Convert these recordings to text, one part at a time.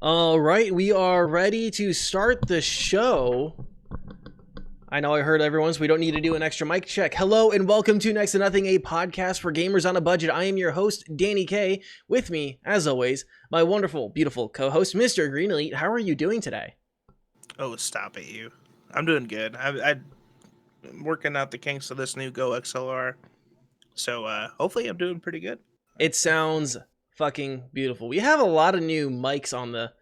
All right, we are ready to start the show. I know I heard everyone, so we don't need to do an extra mic check. Hello and welcome to Next to Nothing, a podcast for gamers on a budget. I am your host, Danny K. With me, as always, my wonderful, beautiful co-host, MrGreenElite. How are you doing today? Oh, stop it, you. I'm doing good. I'm working out the kinks of this new Go XLR. So hopefully I'm doing pretty good. It sounds fucking beautiful. We have a lot of new mics on the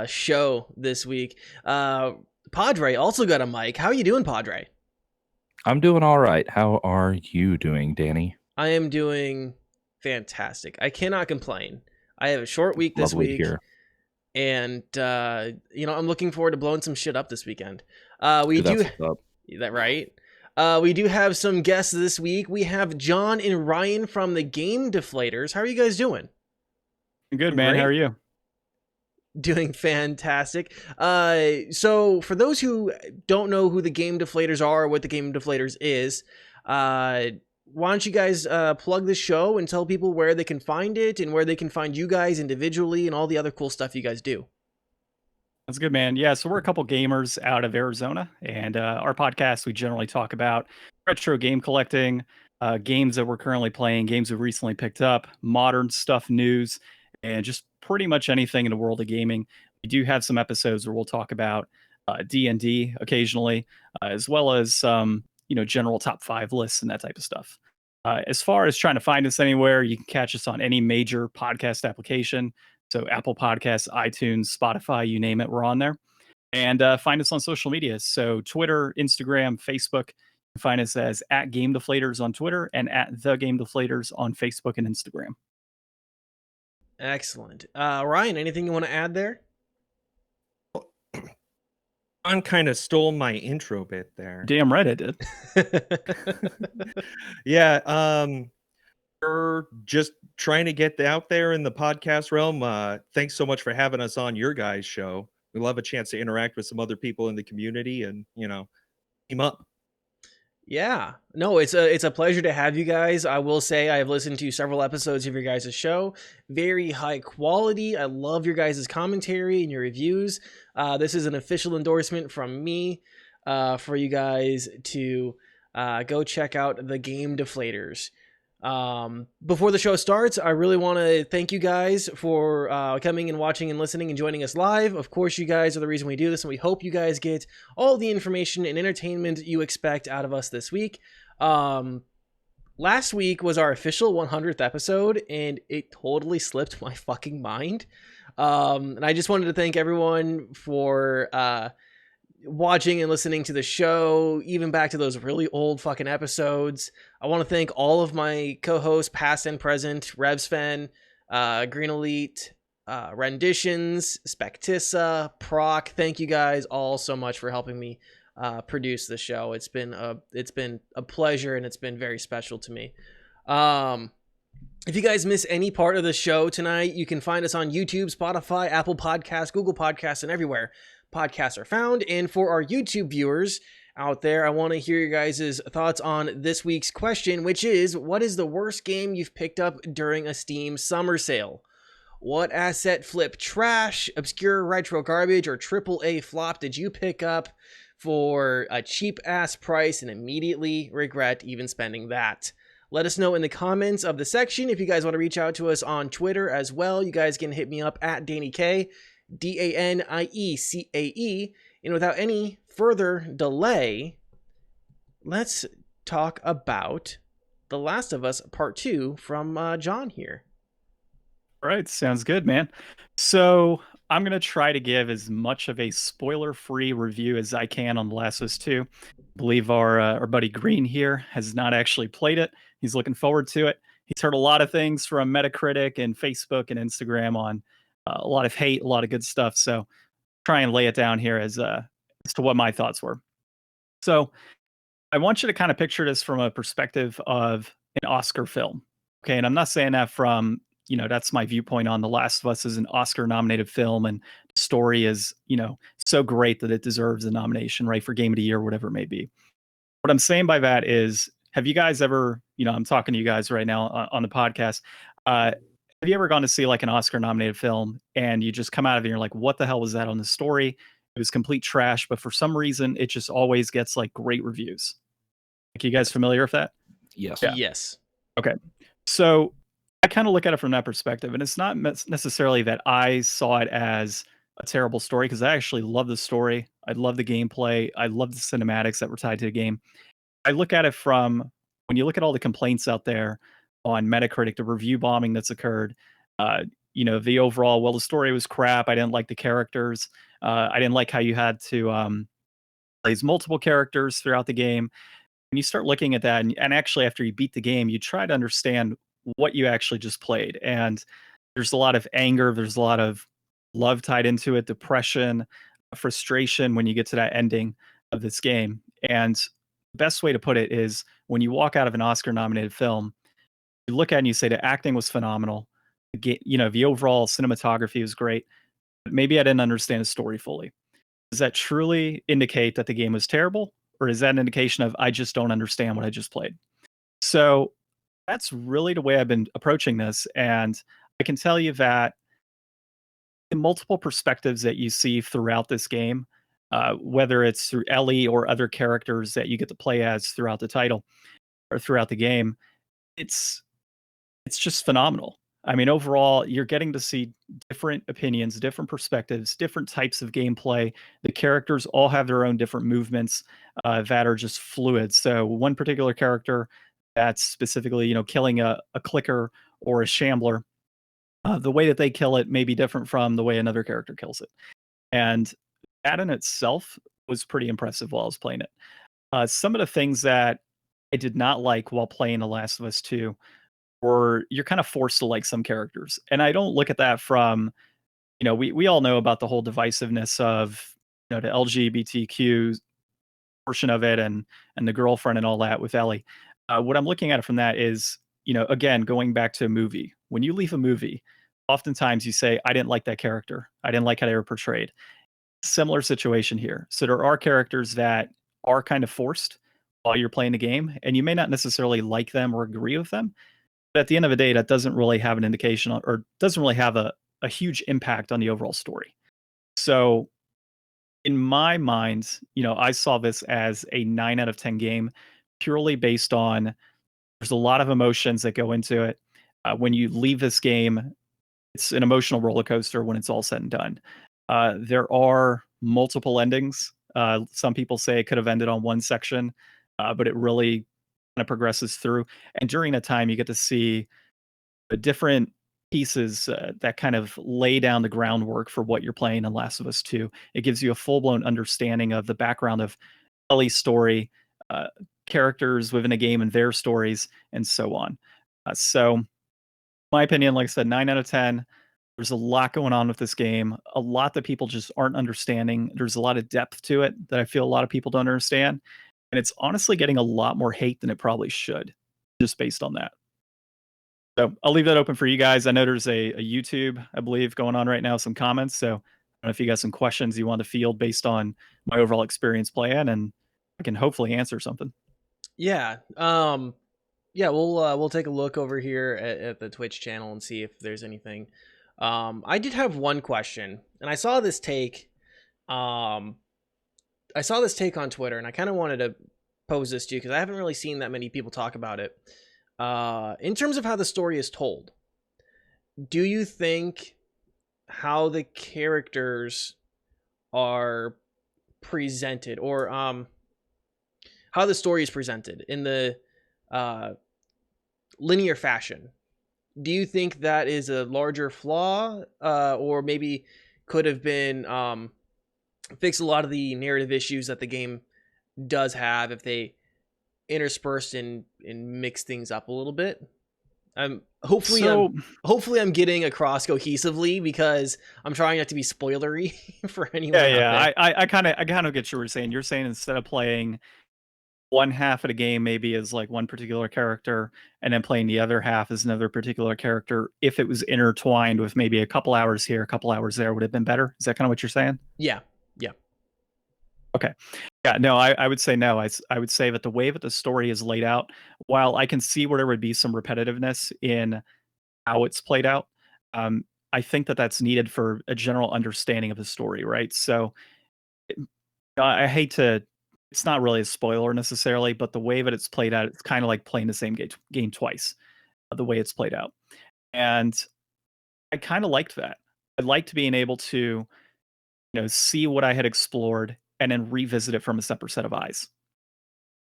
show this week. Padre also got a mic. How are you doing, Padre? I'm doing all right. How are you doing, Danny? I am doing fantastic. I cannot complain. I have a short week this Lovely to week. hear. And I'm looking forward to blowing some shit up this weekend. We That's do what's up. that right. We do have some guests this week. We have John and Ryan from the Game Deflators. How are you guys doing? Good, man. Great. How are you? Doing fantastic. So for those who don't know who the Game Deflators are or what the Game Deflators is, why don't you guys plug the show and tell people where they can find it and where they can find you guys individually and all the other cool stuff you guys do. That's good, man. Yeah, so we're a couple gamers out of Arizona, and our podcast, we generally talk about retro game collecting, games that we're currently playing, games we've recently picked up, modern stuff, news, and just pretty much anything in the world of gaming. We do have some episodes where we'll talk about D&D occasionally, as well as some, general top 5 lists and that type of stuff. As far as trying to find us anywhere, you can catch us on any major podcast application. So Apple Podcasts, iTunes, Spotify, you name it, we're on there. And find us on social media. So Twitter, Instagram, Facebook. You can find us as @GameDeflators on Twitter and @TheGameDeflators on Facebook and Instagram. Excellent. Ryan, anything you want to add there? John kind of stole my intro bit there. Damn right I did. Yeah, we're just trying to get out there in the podcast realm. Thanks so much for having us on your guys' show. We love a chance to interact with some other people in the community and, team up. Yeah, no, it's a pleasure to have you guys. I will say I have listened to several episodes of your guys' show. Very high quality. I love your guys' commentary and your reviews. This is an official endorsement from me for you guys to go check out the Game Deflators. Before the show starts, I really want to thank you guys for coming and watching and listening and joining us live. Of course, you guys are the reason we do this, and we hope you guys get all the information and entertainment you expect out of us this week. Last week was our official 100th episode, and it totally slipped my fucking mind. And I just wanted to thank everyone for watching and listening to the show, even back to those really old fucking episodes. I want to thank all of my co-hosts, past and present, Revsfen, GreenElite, Renditions, Spectissa, Proc. Thank you guys all so much for helping me produce the show. It's been a pleasure, and it's been very special to me. If you guys miss any part of the show tonight, you can find us on YouTube, Spotify, Apple Podcasts, Google Podcasts, and everywhere podcasts are found. And for our YouTube viewers out there, I want to hear your guys' thoughts on this week's question, which is, what is the worst game you've picked up during a Steam summer sale? What asset flip trash, obscure retro garbage, or AAA flop did you pick up for a cheap ass price and immediately regret even spending that? Let us know in the comments of the section. If you guys want to reach out to us on Twitter as well, you guys can hit me up at DannyK, DANIECAE. And without any further delay, let's talk about The Last of Us Part 2 from John here. All right, sounds good, man. So I'm going to try to give as much of a spoiler-free review as I can on The Last of Us 2. I believe our buddy Green here has not actually played it. He's looking forward to it. He's heard a lot of things from Metacritic and Facebook and Instagram on a lot of hate, a lot of good stuff. So try and lay it down here as to what my thoughts were. So I want you to kind of picture this from a perspective of an Oscar film. Okay, and I'm not saying that from, that's my viewpoint on The Last of Us as an Oscar-nominated film, and the story is, so great that it deserves a nomination, right, for Game of the Year, whatever it may be. What I'm saying by that is, have you guys ever, I'm talking to you guys right now on the podcast, have have you ever gone to see like an Oscar nominated film and you just come out of it and you're like, what the hell was that on the story? It was complete trash, but for some reason it just always gets like great reviews. Like, you guys familiar with that? Yes. Yeah. Yes. Okay. So I kind of look at it from that perspective, and it's not necessarily that I saw it as a terrible story, because I actually love the story. I love the gameplay. I love the cinematics that were tied to the game. I look at it from, when you look at all the complaints out there on Metacritic, the review bombing that's occurred, the overall, well, the story was crap. I didn't like the characters. I didn't like how you had to play multiple characters throughout the game. When you start looking at that, and actually after you beat the game, you try to understand what you actually just played. And there's a lot of anger, there's a lot of love tied into it, depression, frustration when you get to that ending of this game. And the best way to put it is, when you walk out of an Oscar nominated film, you look at it and you say the acting was phenomenal. The overall cinematography was great, but maybe I didn't understand the story fully. Does that truly indicate that the game was terrible? Or is that an indication of, I just don't understand what I just played? So that's really the way I've been approaching this. And I can tell you that the multiple perspectives that you see throughout this game, whether it's through Ellie or other characters that you get to play as throughout the title or throughout the game, it's just phenomenal. I mean, overall, you're getting to see different opinions, different perspectives, different types of gameplay. The characters all have their own different movements that are just fluid. So one particular character that's specifically, killing a clicker or a shambler, the way that they kill it may be different from the way another character kills it. And that in itself was pretty impressive while I was playing it. Some of the things that I did not like while playing The Last of Us 2, or you're kind of forced to like some characters. And I don't look at that from, we all know about the whole divisiveness of, the LGBTQ portion of it, and the girlfriend and all that with Ellie. What I'm looking at it from that is, again, going back to a movie. When you leave a movie, oftentimes you say, I didn't like that character. I didn't like how they were portrayed. Similar situation here. So there are characters that are kind of forced while you're playing the game, and you may not necessarily like them or agree with them. But at the end of the day, that doesn't really have an indication or doesn't really have a huge impact on the overall story. So in my mind, I saw this as a 9 out of 10 game, purely based on, there's a lot of emotions that go into it. When you leave this game, it's an emotional roller coaster when it's all said and done. There are multiple endings. Some people say it could have ended on one section, but it really kind of progresses through. And during that time, you get to see the different pieces that kind of lay down the groundwork for what you're playing in Last of Us 2. It gives you a full-blown understanding of the background of Ellie's story, characters within a game and their stories, and so on. So, my opinion, like I said, 9 out of 10. There's a lot going on with this game, a lot that people just aren't understanding. There's a lot of depth to it that I feel a lot of people don't understand. And it's honestly getting a lot more hate than it probably should, just based on that. So I'll leave that open for you guys. I know there's a YouTube, I believe, going on right now, some comments. So I don't know if you got some questions you want to field based on my overall experience playing, and I can hopefully answer something. Yeah. We'll take a look over here at the Twitch channel and see if there's anything. I did have one question, and I saw this take. I saw this take on Twitter, and I kind of wanted to pose this to you because I haven't really seen that many people talk about it. In terms of how the story is told, do you think how the characters are presented, or how the story is presented in the linear fashion, do you think that is a larger flaw, or maybe could have been fix a lot of the narrative issues that the game does have if they interspersed and mix things up a little bit? Hopefully I'm getting across cohesively, because I'm trying not to be spoilery for anyone. I kind of get what you're saying. You're saying instead of playing one half of the game maybe as like one particular character, and then playing the other half as another particular character, if it was intertwined with maybe a couple hours here, a couple hours there, would have been better. Is that kind of what you're saying? Yeah. Okay. Yeah, no, I would say no. I would say that the way that the story is laid out, while I can see where there would be some repetitiveness in how it's played out, I think that that's needed for a general understanding of the story, right? So I hate to. It's not really a spoiler necessarily, but the way that it's played out, it's kind of like playing the same game twice. The way it's played out, and I kind of liked that. I liked being able to, see what I had explored and then revisit it from a separate set of eyes.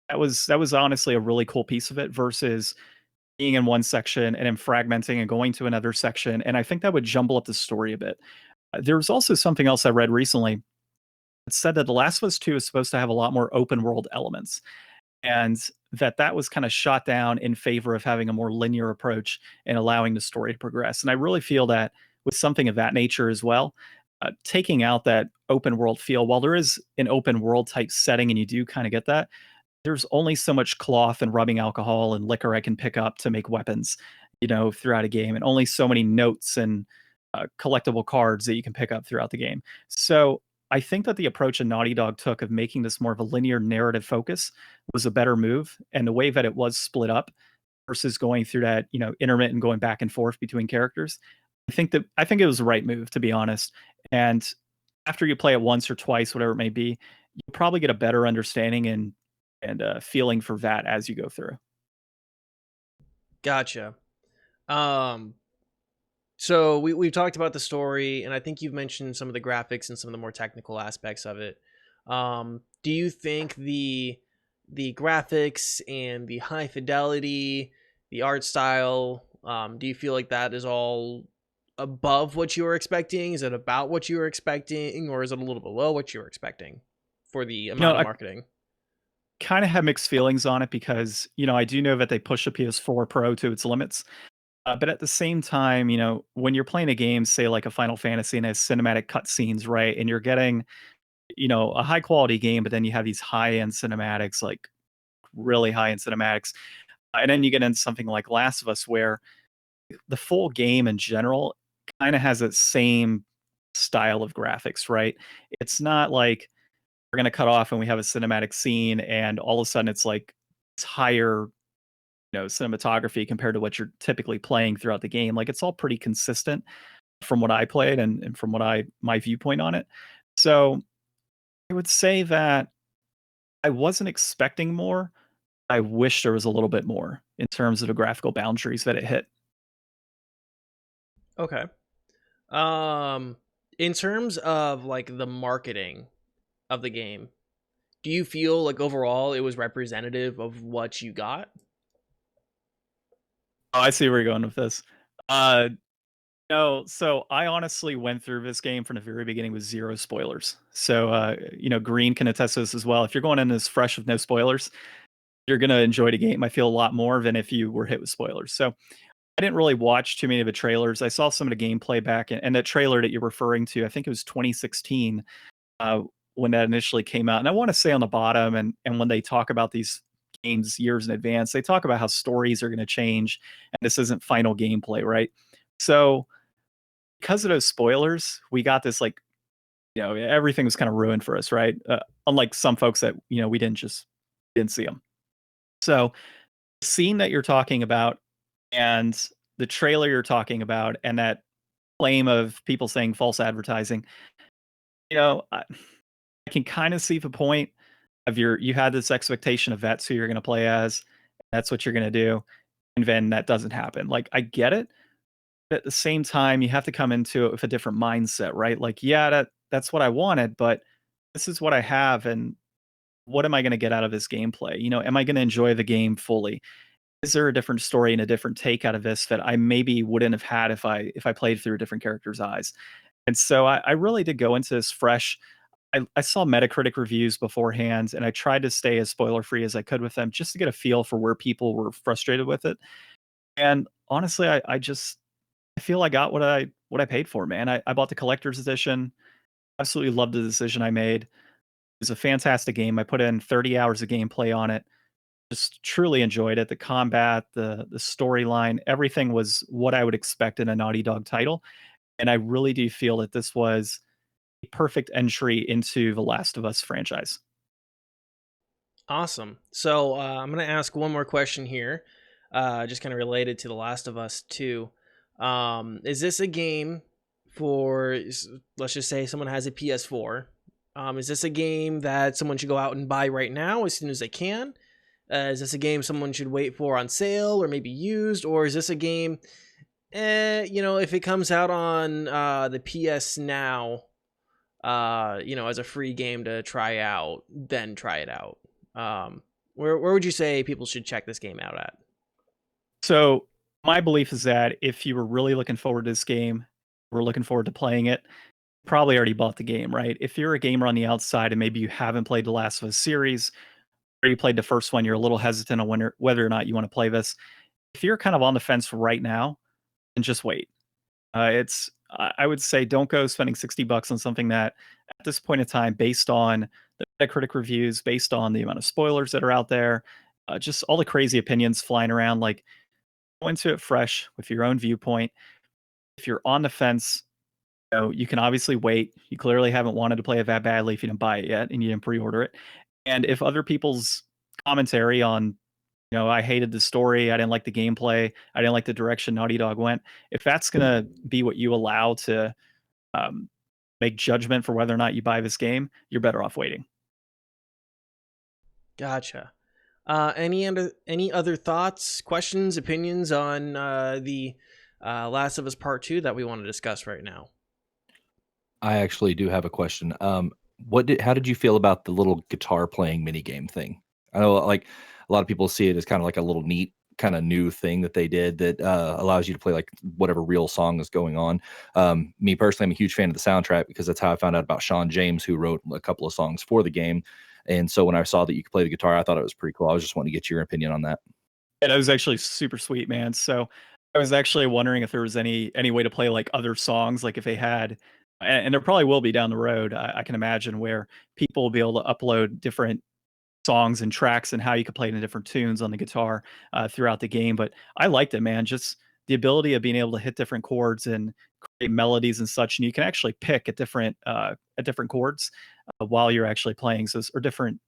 That was honestly a really cool piece of it versus being in one section and then fragmenting and going to another section. And I think that would jumble up the story a bit. There's also something else I read recently that said that The Last of Us 2 is supposed to have a lot more open world elements, and that was kind of shot down in favor of having a more linear approach and allowing the story to progress. And I really feel that with something of that nature as well, taking out that open world feel, while there is an open world type setting and you do kind of get that, there's only so much cloth and rubbing alcohol and liquor I can pick up to make weapons, throughout a game, and only so many notes and collectible cards that you can pick up throughout the game. So I think that the approach that Naughty Dog took of making this more of a linear narrative focus was a better move. And the way that it was split up versus going through that, intermittent going back and forth between characters, I think it was the right move, to be honest. And after you play it once or twice, whatever it may be, you'll probably get a better understanding and feeling for that as you go through. Gotcha. Um, so we've talked about the story, and I think you've mentioned some of the graphics and some of the more technical aspects of it. Do you think the graphics and the high fidelity, the art style, do you feel like that is all above what you were expecting? Is it about what you were expecting, or is it a little below what you were expecting for the amount of I marketing? kind of have mixed feelings on it because, I do know that they push the PS4 Pro to its limits. But at the same time, when you're playing a game, say like a Final Fantasy and has cinematic cutscenes, right? And you're getting, a high quality game, but then you have these high end cinematics, like really high end cinematics. And then you get into something like Last of Us, where the full game in general kind of has that same style of graphics, right? It's not like we're going to cut off and we have a cinematic scene and all of a sudden it's like it's higher, cinematography compared to what you're typically playing throughout the game. Like it's all pretty consistent from what I played and from what my viewpoint on it. So I would say that I wasn't expecting more. I wish there was a little bit more in terms of the graphical boundaries that it hit. Okay. Um, in terms of like the marketing of the game, do you feel like overall it was representative of what you got? Oh, I see where you're going with this. Uh, no, so I honestly went through this game from the very beginning with zero spoilers. So, Green can attest to this as well. If you're going in as fresh with no spoilers, you're going to enjoy the game, I feel, a lot more than if you were hit with spoilers. So I didn't really watch too many of the trailers. I saw some of the gameplay back, and that trailer that you're referring to, I think it was 2016 uh, when that initially came out. And I want to say on the bottom, and when they talk about these games years in advance, they talk about how stories are going to change, and this isn't final gameplay, right? So because of those spoilers, we got this like, everything was kind of ruined for us, right? Unlike some folks that we didn't see them. So the scene that you're talking about and the trailer you're talking about and that claim of people saying false advertising, I can kind of see the point of you had this expectation of that's who you're going to play as, that's what you're going to do, and then that doesn't happen. Like I get it, but at the same time, you have to come into it with a different mindset, right? Like, yeah, that's what I wanted, but this is what I have, and what am I going to get out of this gameplay? Am I going to enjoy the game fully? Is there a different story and a different take out of this that I maybe wouldn't have had if I played through a different character's eyes? And so I really did go into this fresh. I saw Metacritic reviews beforehand, and I tried to stay as spoiler free as I could with them, just to get a feel for where people were frustrated with it. And honestly, I feel I got what I paid for, man. I bought the collector's edition. Absolutely loved the decision I made. It was a fantastic game. I put in 30 hours of gameplay on it. Just truly enjoyed it. The combat, the storyline, everything was what I would expect in a Naughty Dog title. And I really do feel that this was a perfect entry into the Last of Us franchise. Awesome. So I'm going to ask one more question here, just kind of related to The Last of Us 2. Is this a game for, let's just say someone has a PS4? Is this a game that someone should go out and buy right now as soon as they can? Is this a game someone should wait for on sale or maybe used? Or is this a game, if it comes out on the PS Now, as a free game to try out, then try it out? Where would you say people should check this game out at? So my belief is that if you were really looking forward to this game, we're looking forward to playing it, probably already bought the game, right? If you're a gamer on the outside and maybe you haven't played the Last of Us series, or you played the first one, you're a little hesitant on whether or not you want to play this. If you're kind of on the fence right now, then just wait. I would say don't go spending $60 on something that at this point in time, based on the Metacritic reviews, based on the amount of spoilers that are out there, just all the crazy opinions flying around, like go into it fresh with your own viewpoint. If you're on the fence, you can obviously wait. You clearly haven't wanted to play it that badly if you didn't buy it yet and you didn't pre-order it. And if other people's commentary on, I hated the story, I didn't like the gameplay, I didn't like the direction Naughty Dog went, if that's going to be what you allow to make judgment for whether or not you buy this game, you're better off waiting. Gotcha. Any other thoughts, questions, opinions on the Last of Us Part 2 that we want to discuss right now? I actually do have a question. How did you feel about the little guitar playing mini game thing? I know, like, a lot of people see it as kind of like a little neat, kind of new thing that they did that allows you to play like whatever real song is going on. Me personally, I'm a huge fan of the soundtrack because that's how I found out about Sean James, who wrote a couple of songs for the game. And so when I saw that you could play the guitar, I thought it was pretty cool. I was just wanting to get your opinion on that. Yeah, that was actually super sweet, man. So I was actually wondering if there was any way to play like other songs, like if they had, and there probably will be down the road. I can imagine where people will be able to upload different songs and tracks and how you could play it in different tunes on the guitar throughout the game. But I liked it, man. Just the ability of being able to hit different chords and create melodies and such, and you can actually pick at different chords while you're actually playing. So, or different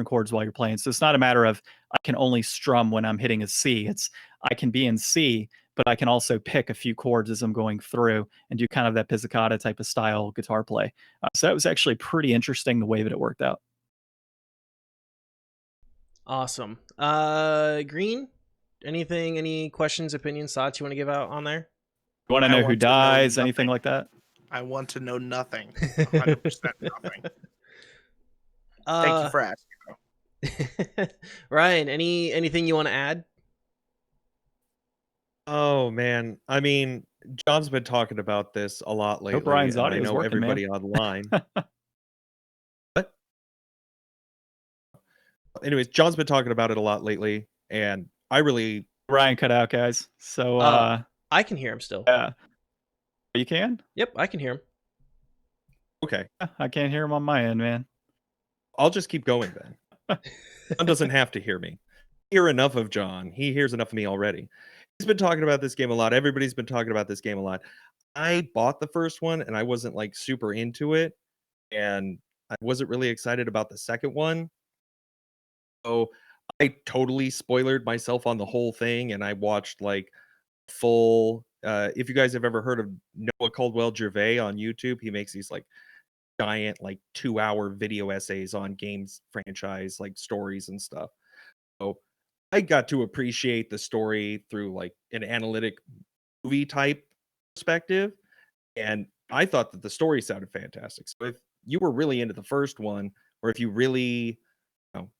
chords while you're playing. So it's not a matter of I can only strum when I'm hitting a C. It's I can be in C, but I can also pick a few chords as I'm going through and do kind of that pizzicata type of style guitar play. So that was actually pretty interesting the way that it worked out. Awesome. Green, any questions, opinions, thoughts you want to give out on there? You want to know who dies, anything nothing. like that? I want to know nothing. 100% nothing. Thank you for asking. Ryan, anything you want to add? Oh man, I mean, John's been talking about this a lot lately. Hope Ryan's and I audio is know working, man. everybody online. What? Anyways, John's been talking about it a lot lately, and I really Ryan cut out, guys. So I can hear him still. yeah, you can. Yep, I can hear him. okay. I can't hear him on my end, man. I'll just keep going then. John doesn't have to hear me. I hear enough of John. He hears enough of me already. He's been talking about this game a lot. Everybody's been talking about this game a lot. I bought the first one and I wasn't like super into it, and I wasn't really excited about the second one. So I totally spoiled myself on the whole thing, and I watched like full. If you guys have ever heard of Noah Caldwell Gervais on YouTube, he makes these like giant like 2-hour video essays on games franchise like stories and stuff. So I got to appreciate the story through like an analytic movie type perspective, and I thought that the story sounded fantastic. So if you were really into the first one, or if you really think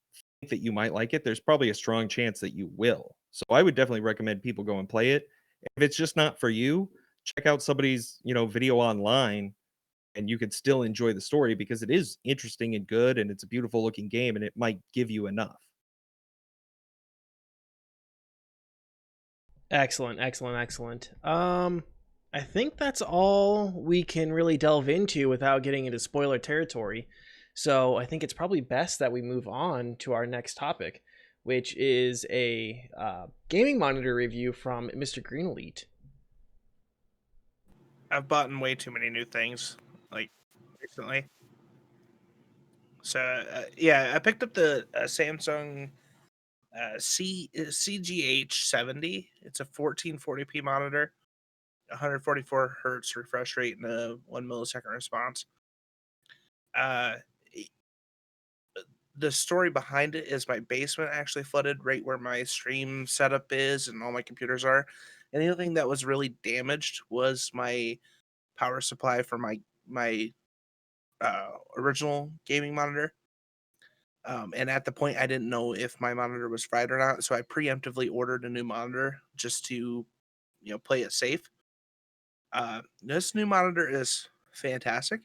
that you might like it, there's probably a strong chance that you will. So I would definitely recommend people go and play it. If it's just not for you, check out somebody's video online, and you could still enjoy the story because it is interesting and good, and it's a beautiful looking game, and it might give you enough. Excellent. I think that's all we can really delve into without getting into spoiler territory. So I think it's probably best that we move on to our next topic, which is a gaming monitor review from MrGreenElite. I've bought way too many new things like recently. So yeah, I picked up the Samsung CGH 70. It's a 1440p monitor. 144 hertz refresh rate and a 1 millisecond response. Uh, the story behind it is my basement actually flooded right where my stream setup is and all my computers are. And the other thing that was really damaged was my power supply for my original gaming monitor. And at the point, I didn't know if my monitor was fried or not, so I preemptively ordered a new monitor just to, play it safe. This new monitor is fantastic.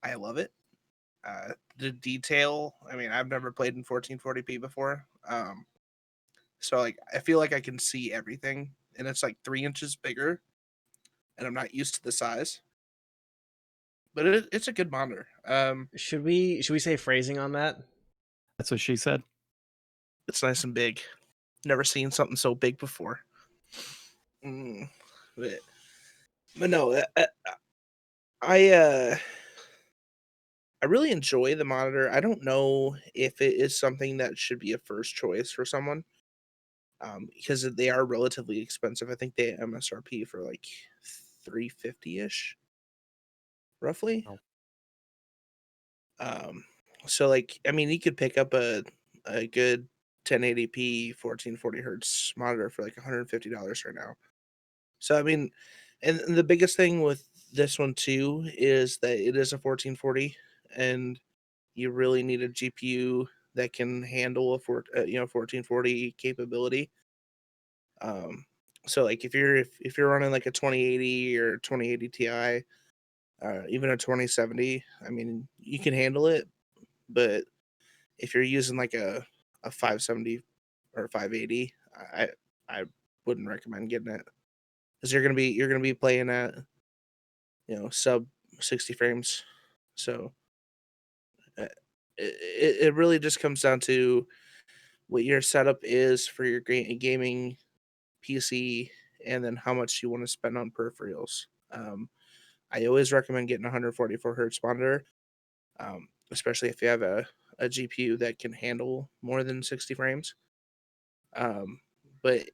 I love it. The detail. I mean, I've never played in 1440p before, so like I feel like I can see everything, and it's like 3 inches bigger, and I'm not used to the size. But it's a good monitor. Should we say phrasing on that? That's what she said. It's nice and big. Never seen something so big before. But no, I really enjoy the monitor. I don't know if it is something that should be a first choice for someone, because they are relatively expensive. I think they MSRP for like 350 ish, roughly. Oh. So like, I mean, you could pick up a good 1080p 1440 hertz monitor for like $150 right now. So I mean, and the biggest thing with this one too is that it is a 1440, and you really need a GPU that can handle a 1440 capability. So like if you're running like a 2080 or 2080 Ti, even a 2070, I mean, you can handle it. But if you're using like a 570 or 580, I wouldn't recommend getting it, because you're gonna be playing at sub 60 frames. So it really just comes down to what your setup is for your gaming PC, and then how much you want to spend on peripherals. I always recommend getting a 144 hertz monitor, especially if you have a GPU that can handle more than 60 frames. But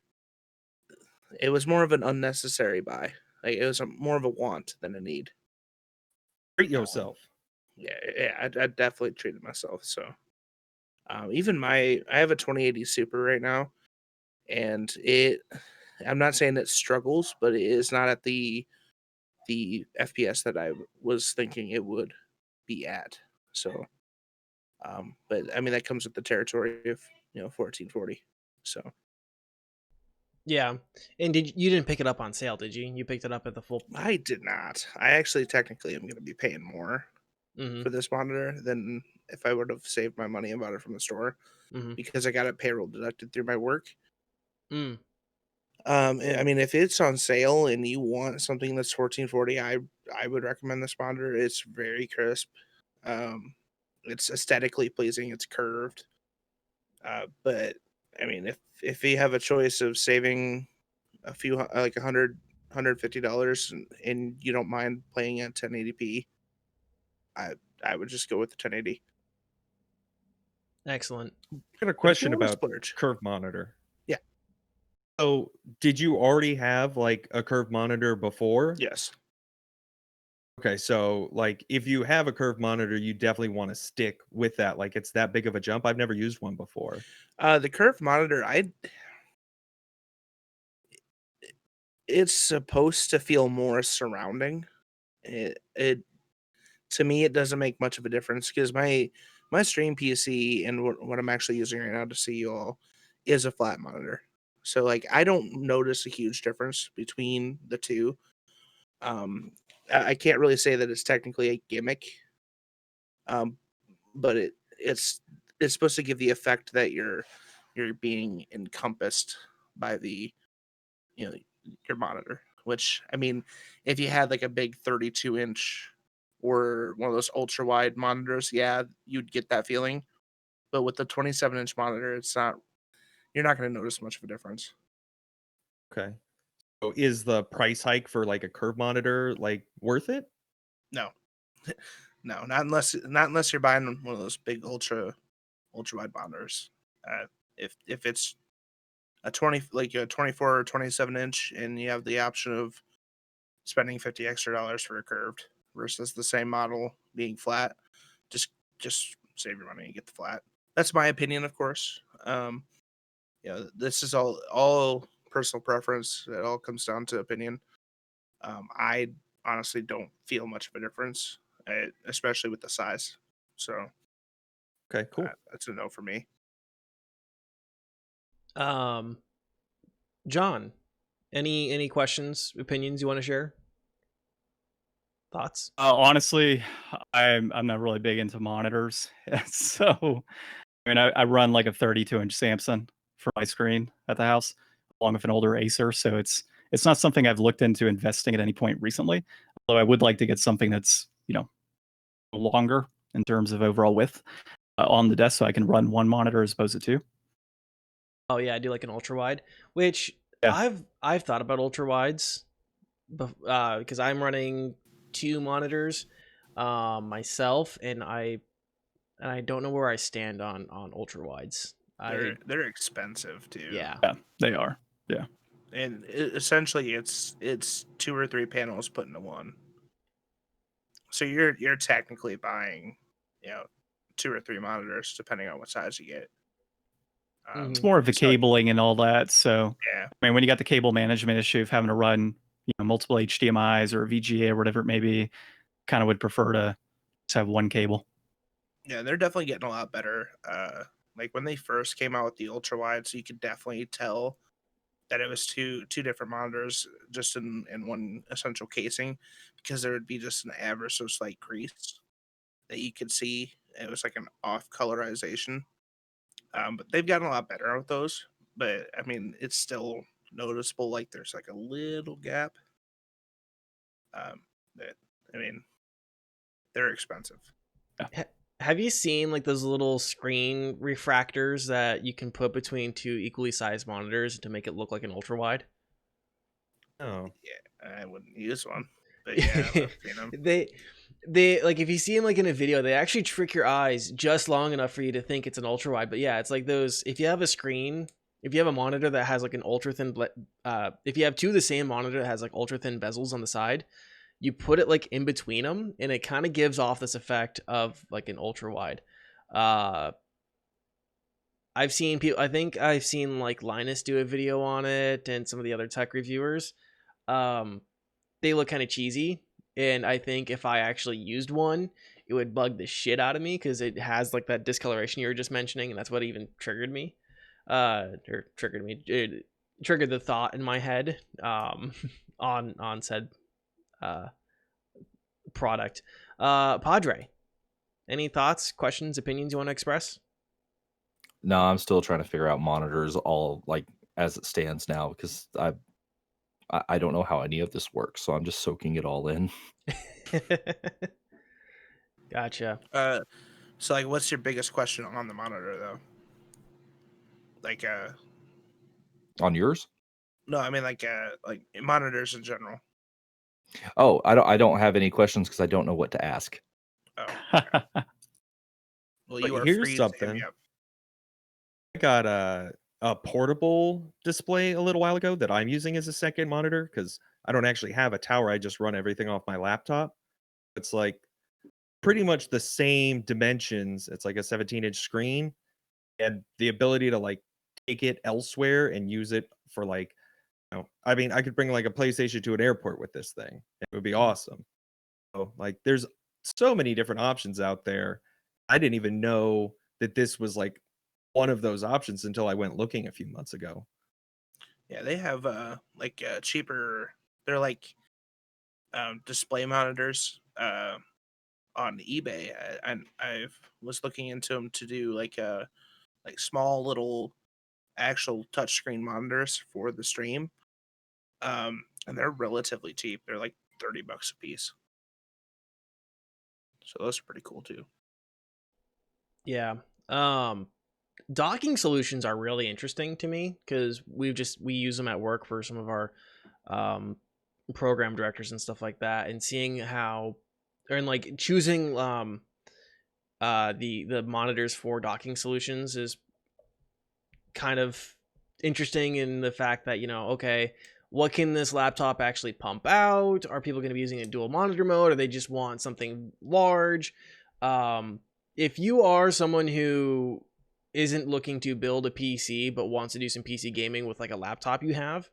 it was more of an unnecessary buy. Like, it was more of a want than a need. Treat yourself. Yeah, I definitely treated myself. So even I have a 2080 Super right now, and I'm not saying it struggles, but it is not at the FPS that I was thinking it would be at. So, but I mean, that comes with the territory of 1440. So Yeah. And you didn't pick it up on sale, did you? You picked it up at the full. I did not. I actually technically am going to be paying more Mm-hmm. for this monitor than if I would have saved my money and bought it from the store, Mm-hmm. because I got it payroll deducted through my work. Mm. I mean, if it's on sale and you want something that's 1440, I would recommend this monitor. It's very crisp. It's aesthetically pleasing. It's curved. But I mean, if you have a choice of saving a few like $150 and you don't mind playing at 1080p, I would just go with the 1080. Excellent. I got a But if you question want to about splurge, curve monitor. Yeah. So, did you already have like a curve monitor before? yes. Okay, so like if you have a curve monitor, you definitely want to stick with that. Like it's that big of a jump. I've never used one before. The curved monitor, it's supposed to feel more surrounding. It to me, it doesn't make much of a difference, because my stream PC and what I'm actually using right now to see you all is a flat monitor. So like, I don't notice a huge difference between the two. I can't really say that it's technically a gimmick, but it's supposed to give the effect that you're being encompassed by the you know your monitor. Which, I mean, if you had like a big 32-inch or one of those ultra wide monitors, yeah, you'd get that feeling. But with the 27-inch monitor, it's not. You're not going to notice much of a difference. Okay. So is the price hike for like a curve monitor like worth it? No, no, not unless you're buying one of those big ultra wide monitors. If it's a 24 or 27 inch, and you have the option of spending $50 extra for a curved versus the same model being flat. Just save your money and get the flat. That's my opinion, of course. This is all personal preference. It all comes down to opinion. I honestly don't feel much of a difference, especially with the size. So Okay, cool. that's a no for me. John, any questions, opinions you want to share? Thoughts? Honestly, I'm not really big into monitors, so I mean I run like a 32-inch Samsung for my screen at the house, along with an older Acer. So it's not something I've looked into investing at any point recently. Although I would like to get something that's longer in terms of overall width on the desk, so I can run one monitor as opposed to two. Oh yeah, I do like an ultra wide, which Yeah. I've thought about ultra wides, because I'm running 2 monitors myself, and I don't know where I stand on ultra wides. They're expensive too. Yeah. Yeah, they are. Yeah. And essentially it's 2 or 3 panels put into one. So you're technically buying, 2 or 3 monitors depending on what size you get. It's more of the cabling and all that. So Yeah. I mean, when you got the cable management issue of having to run multiple HDMIs or VGA or whatever it may be, kind of would prefer to just have one cable. Yeah, they're definitely getting a lot better. Like when they first came out with the ultra wide, so you could definitely tell that it was two different monitors just in one essential casing, because there would be just an ever so slight crease that you could see. It was like an off colorization. But they've gotten a lot better with those. But I mean, it's still noticeable. Like there's like a little gap. But I mean, they're expensive. Have you seen like those little screen refractors that you can put between 2 equally sized monitors to make it look like an ultra wide? Oh, Yeah, I wouldn't use one, but yeah, I've seen them. They like, if you see them like in a video, they actually trick your eyes just long enough for you to think it's an ultra wide. But yeah, it's like those. If you have a monitor that has like an ultra thin, if you have 2 of the same monitor that has like ultra thin bezels on the side, you put it like in between them, and it kind of gives off this effect of like an ultra wide. I've seen people. I think I've seen like Linus do a video on it, and some of the other tech reviewers. They look kind of cheesy, and I think if I actually used one, it would bug the shit out of me because it has like that discoloration you were just mentioning, and that's what even triggered me. Or triggered me. It triggered the thought in my head. On said product. Padre, any thoughts, questions, opinions you want to express? No, I'm still trying to figure out monitors all like as it stands now, because I don't know how any of this works, so I'm just soaking it all in. Gotcha. So like, what's your biggest question on the monitor though? Like, On yours? no, I mean like monitors in general. Oh, I don't have any questions because I don't know what to ask. Oh, okay. Well, you But are here's free to hit me something. up. I got a portable display a little while ago that I'm using as a second monitor because I don't actually have a tower. I just run everything off my laptop. It's like pretty much the same dimensions. It's like a 17-inch screen, and the ability to like take it elsewhere and use it for like, I mean, I could bring like a PlayStation to an airport with this thing. It would be awesome. So like, there's so many different options out there. I didn't even know that this was like one of those options until I went looking a few months ago. Yeah, they have like cheaper. They're like display monitors on eBay, and I was looking into them to do like small little actual touchscreen monitors for the stream. And they're relatively cheap. They're like $30 a piece. So those are pretty cool too. Yeah. Docking solutions are really interesting to me because we use them at work for some of our program directors and stuff like that, and seeing how, and like choosing the monitors for docking solutions is kind of interesting in the fact that, okay, what can this laptop actually pump out? Are people going to be using a dual monitor mode, or they just want something large? If you are someone who isn't looking to build a PC but wants to do some PC gaming with like a laptop you have,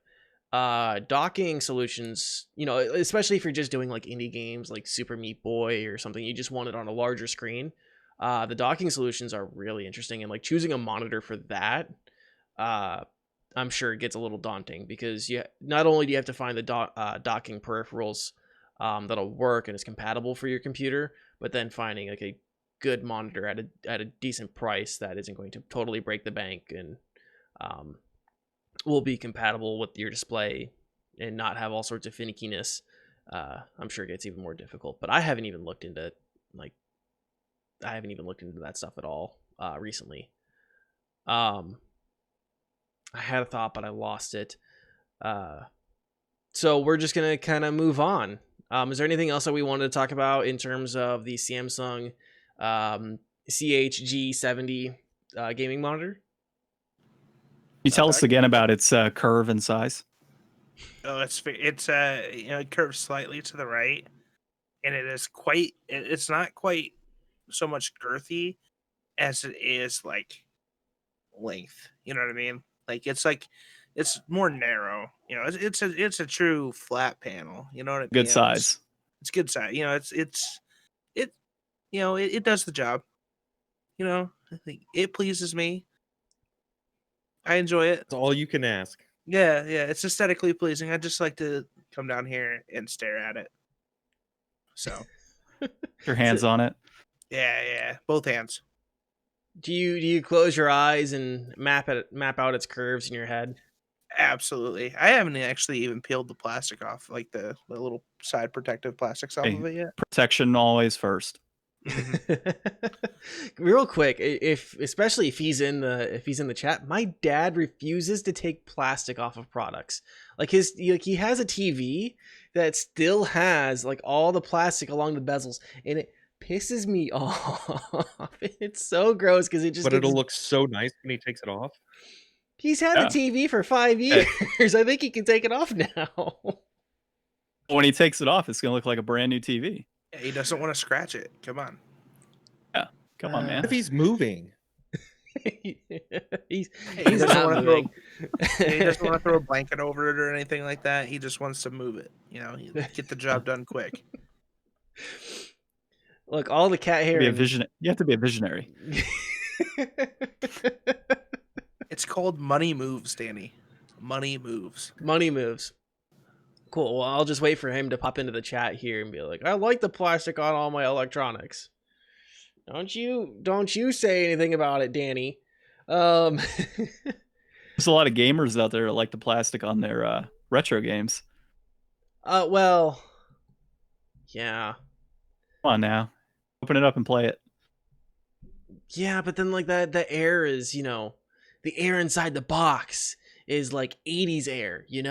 docking solutions, especially if you're just doing like indie games like Super Meat Boy or something, you just want it on a larger screen. The docking solutions are really interesting, and like choosing a monitor for that, I'm sure it gets a little daunting, because not only do you have to find the docking peripherals that'll work and is compatible for your computer, but then finding like a good monitor at a decent price that isn't going to totally break the bank and will be compatible with your display and not have all sorts of finickiness. I'm sure it gets even more difficult. But I haven't even looked into that stuff at all recently. I had a thought, but I lost it. So we're just gonna kind of move on. Is there anything else that we wanted to talk about in terms of the Samsung CHG70 gaming monitor? Can you tell us again about its curve and size? Oh, it curves slightly to the right, and it's not quite so much girthy as it is like length. You know what I mean? It's more narrow. It's a true flat panel. You know what I mean? Good size. It's good size. It does the job. I think it pleases me. I enjoy it. That's all you can ask. Yeah, it's aesthetically pleasing. I just like to come down here and stare at it. So, Your hands on it. yeah, both hands. Do you close your eyes and map out its curves in your head? Absolutely. I haven't actually even peeled the plastic off, like the little side protective plastics off of it yet. Protection always first. Real quick, especially if he's in the chat, my dad refuses to take plastic off of products. Like he has a TV that still has like all the plastic along the bezels, and it pisses me off. It's so gross because it'll look so nice when he takes it off. He's had the TV for 5 years. I think he can take it off now. When he takes it off, it's gonna look like a brand new TV. Yeah, he doesn't want to scratch it. Come on. Yeah, come on, man. What if he's moving? He doesn't want to throw a blanket over it or anything like that. He just wants to move it. Get the job done quick. Look, all the cat hair. You have to be a visionary. It's called money moves, Danny. Money moves. Money moves. Cool. Well, I'll just wait for him to pop into the chat here and be like, "I like the plastic on all my electronics." Don't you say anything about it, Danny. There's a lot of gamers out there that like the plastic on their retro games. Well, yeah. Come on now, open it up and play it. Yeah, but then like the air is, the air inside the box is like 80s air, You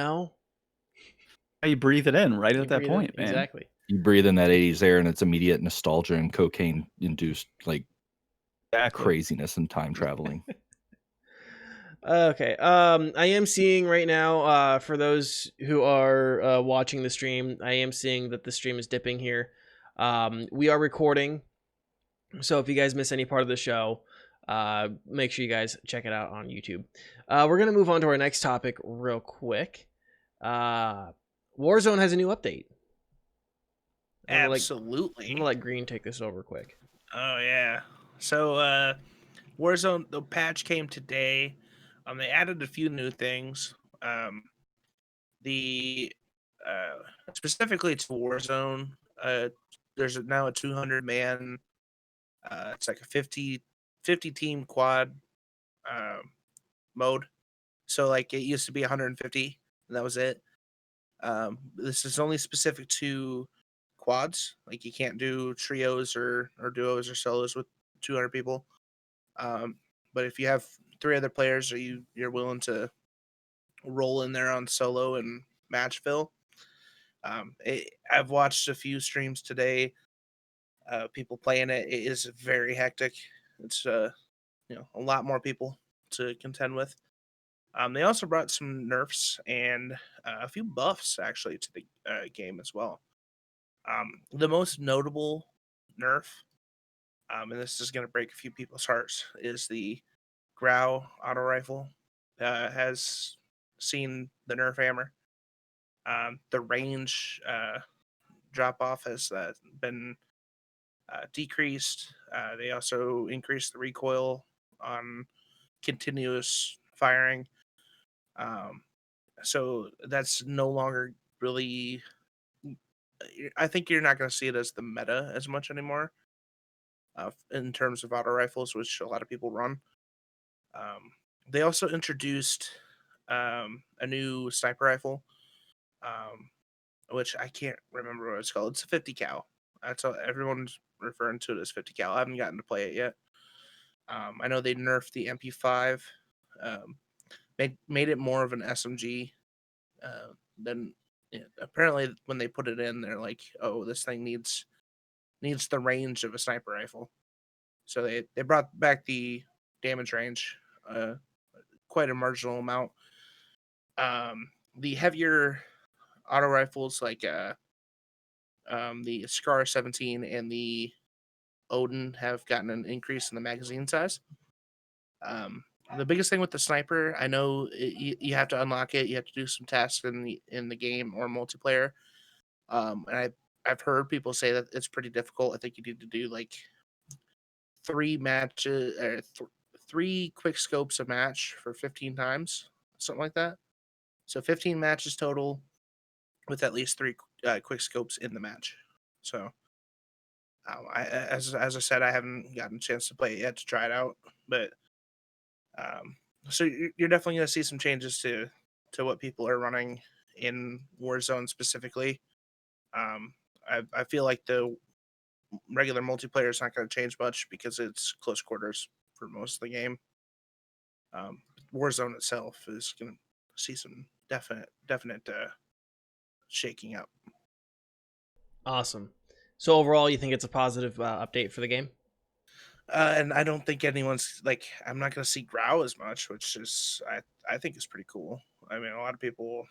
breathe it in right at that point, man. Exactly. You breathe in that 80s air and it's immediate nostalgia and cocaine induced like craziness and time traveling. Okay. I am seeing right now, for those who are watching the stream, I am seeing that the stream is dipping here. We are recording, so if you guys miss any part of the show, make sure you guys check it out on YouTube. We're gonna move on to our next topic real quick. WarZone has a new update. Absolutely. I'm gonna let Green take this over quick. Oh yeah. So WarZone, the patch came today. They added a few new things. Specifically to WarZone, there's now a 200-man. It's like a 50 team quad mode. So like it used to be 150, and that was it. This is only specific to quads. Like you can't do trios or duos or solos with 200 people. But if you have 3 other players, or you're willing to roll in there on solo and match fill. I've watched a few streams today. People playing it. It is very hectic. It's a lot more people to contend with. They also brought some nerfs and a few buffs actually to the game as well. The most notable nerf, and this is going to break a few people's hearts, is the Grau auto rifle. Has seen the nerf hammer. The range drop off has been decreased. They also increased the recoil on continuous firing. So that's no longer really. I think you're not going to see it as the meta as much anymore in terms of auto rifles, which a lot of people run. They also introduced a new sniper rifle, which I can't remember what it's called. It's a 50 cal. That's all, everyone's referring to it as 50 cal. I haven't gotten to play it yet. I know they nerfed the MP5, made it more of an SMG. Then apparently when they put it in, they're like, "Oh, this thing needs the range of a sniper rifle." So they brought back the damage range, quite a marginal amount. The heavier auto rifles like the Scar 17 and the Odin have gotten an increase in the magazine size. The biggest thing with the sniper, I know you have to unlock it. You have to do some tasks in the game or multiplayer. And I've heard people say that it's pretty difficult. I think you need to do like 3 matches or 3 quick scopes a match for 15 times, something like that. So 15 matches total with at least 3 quick scopes in the match. So as I said, I haven't gotten a chance to play it yet to try it out, but so you're definitely going to see some changes to what people are running in Warzone specifically. I feel like the regular multiplayer is not going to change much because it's close quarters for most of the game. Warzone itself is going to see some definite shaking up. Awesome. So overall, you think it's a positive update for the game? And I don't think anyone's like, I'm not going to see Grau as much, which is I think is pretty cool. I mean, a lot of people,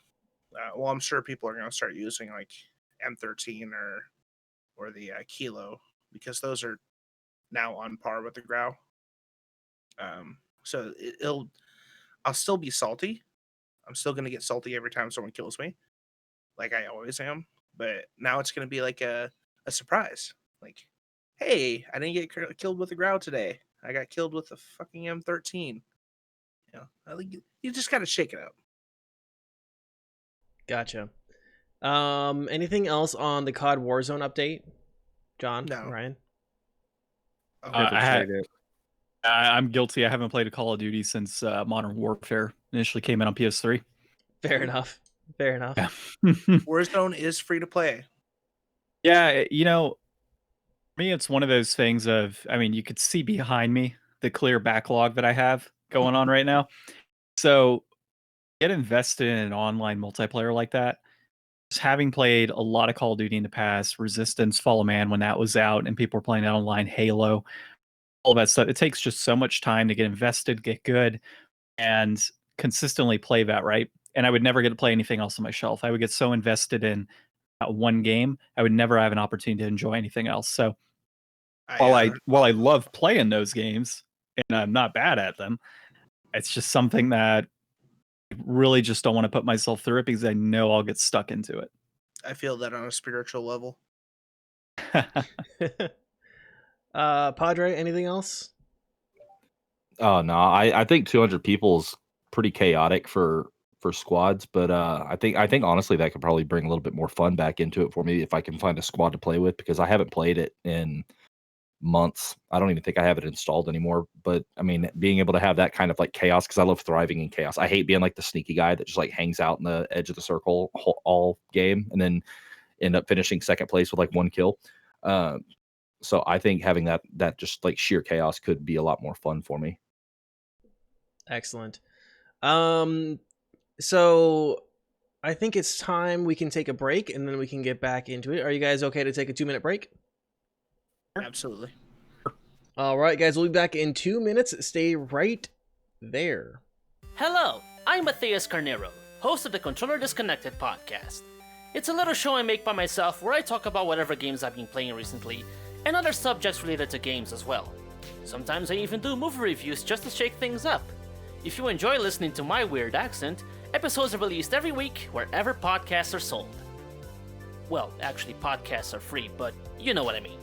well, I'm sure people are going to start using like M13 or the Kilo, because those are now on par with the Grau. So I'll still be salty. I'm still going to get salty every time someone kills me, like I always am. But now it's going to be like a surprise. Like, hey, I didn't get killed with a Grau today. I got killed with a fucking M13. You know, I think you just got to shake it up. Gotcha. Anything else on the COD Warzone update, John? No. Ryan? I'm guilty. I haven't played a Call of Duty since Modern Warfare initially came in on PS3. Fair enough. Fair enough. Yeah. Warzone is free to play. Yeah, you know, for me, it's one of those things of, I mean, you could see behind me the clear backlog that I have going on right now. So get invested in an online multiplayer like that. Just having played a lot of Call of Duty in the past, Resistance, Fall of Man when that was out, and people were playing that online, Halo, all that stuff. It takes just so much time to get invested, get good, and consistently play that, right? And I would never get to play anything else on my shelf. I would get so invested in one game, I would never have an opportunity to enjoy anything else. So while I love playing those games and I'm not bad at them, it's just something that I really just don't want to put myself through it because I know I'll get stuck into it. I feel that on a spiritual level. Padre, anything else? Oh no, I think 200 people is pretty chaotic for squads, but I think honestly that could probably bring a little bit more fun back into it for me if I can find a squad to play with, because I haven't played it in months. I don't even think I have it installed anymore. But I mean, being able to have that kind of like chaos, because I love thriving in chaos. I hate being like the sneaky guy that just like hangs out in the edge of the circle all game and then end up finishing second place with like 1 kill. So I think having that just like sheer chaos could be a lot more fun for me. Excellent. So I think it's time we can take a break and then we can get back into it. Are you guys okay to take a 2-minute break? Absolutely. All right, guys, we'll be back in 2 minutes. Stay right there. Hello, I'm Matthias Carnero, host of the Controller Disconnected podcast. It's a little show I make by myself where I talk about whatever games I've been playing recently, and other subjects related to games as well. Sometimes I even do movie reviews just to shake things up. If you enjoy listening to my weird accent, episodes are released every week wherever podcasts are sold. Well, actually podcasts are free, but you know what I mean.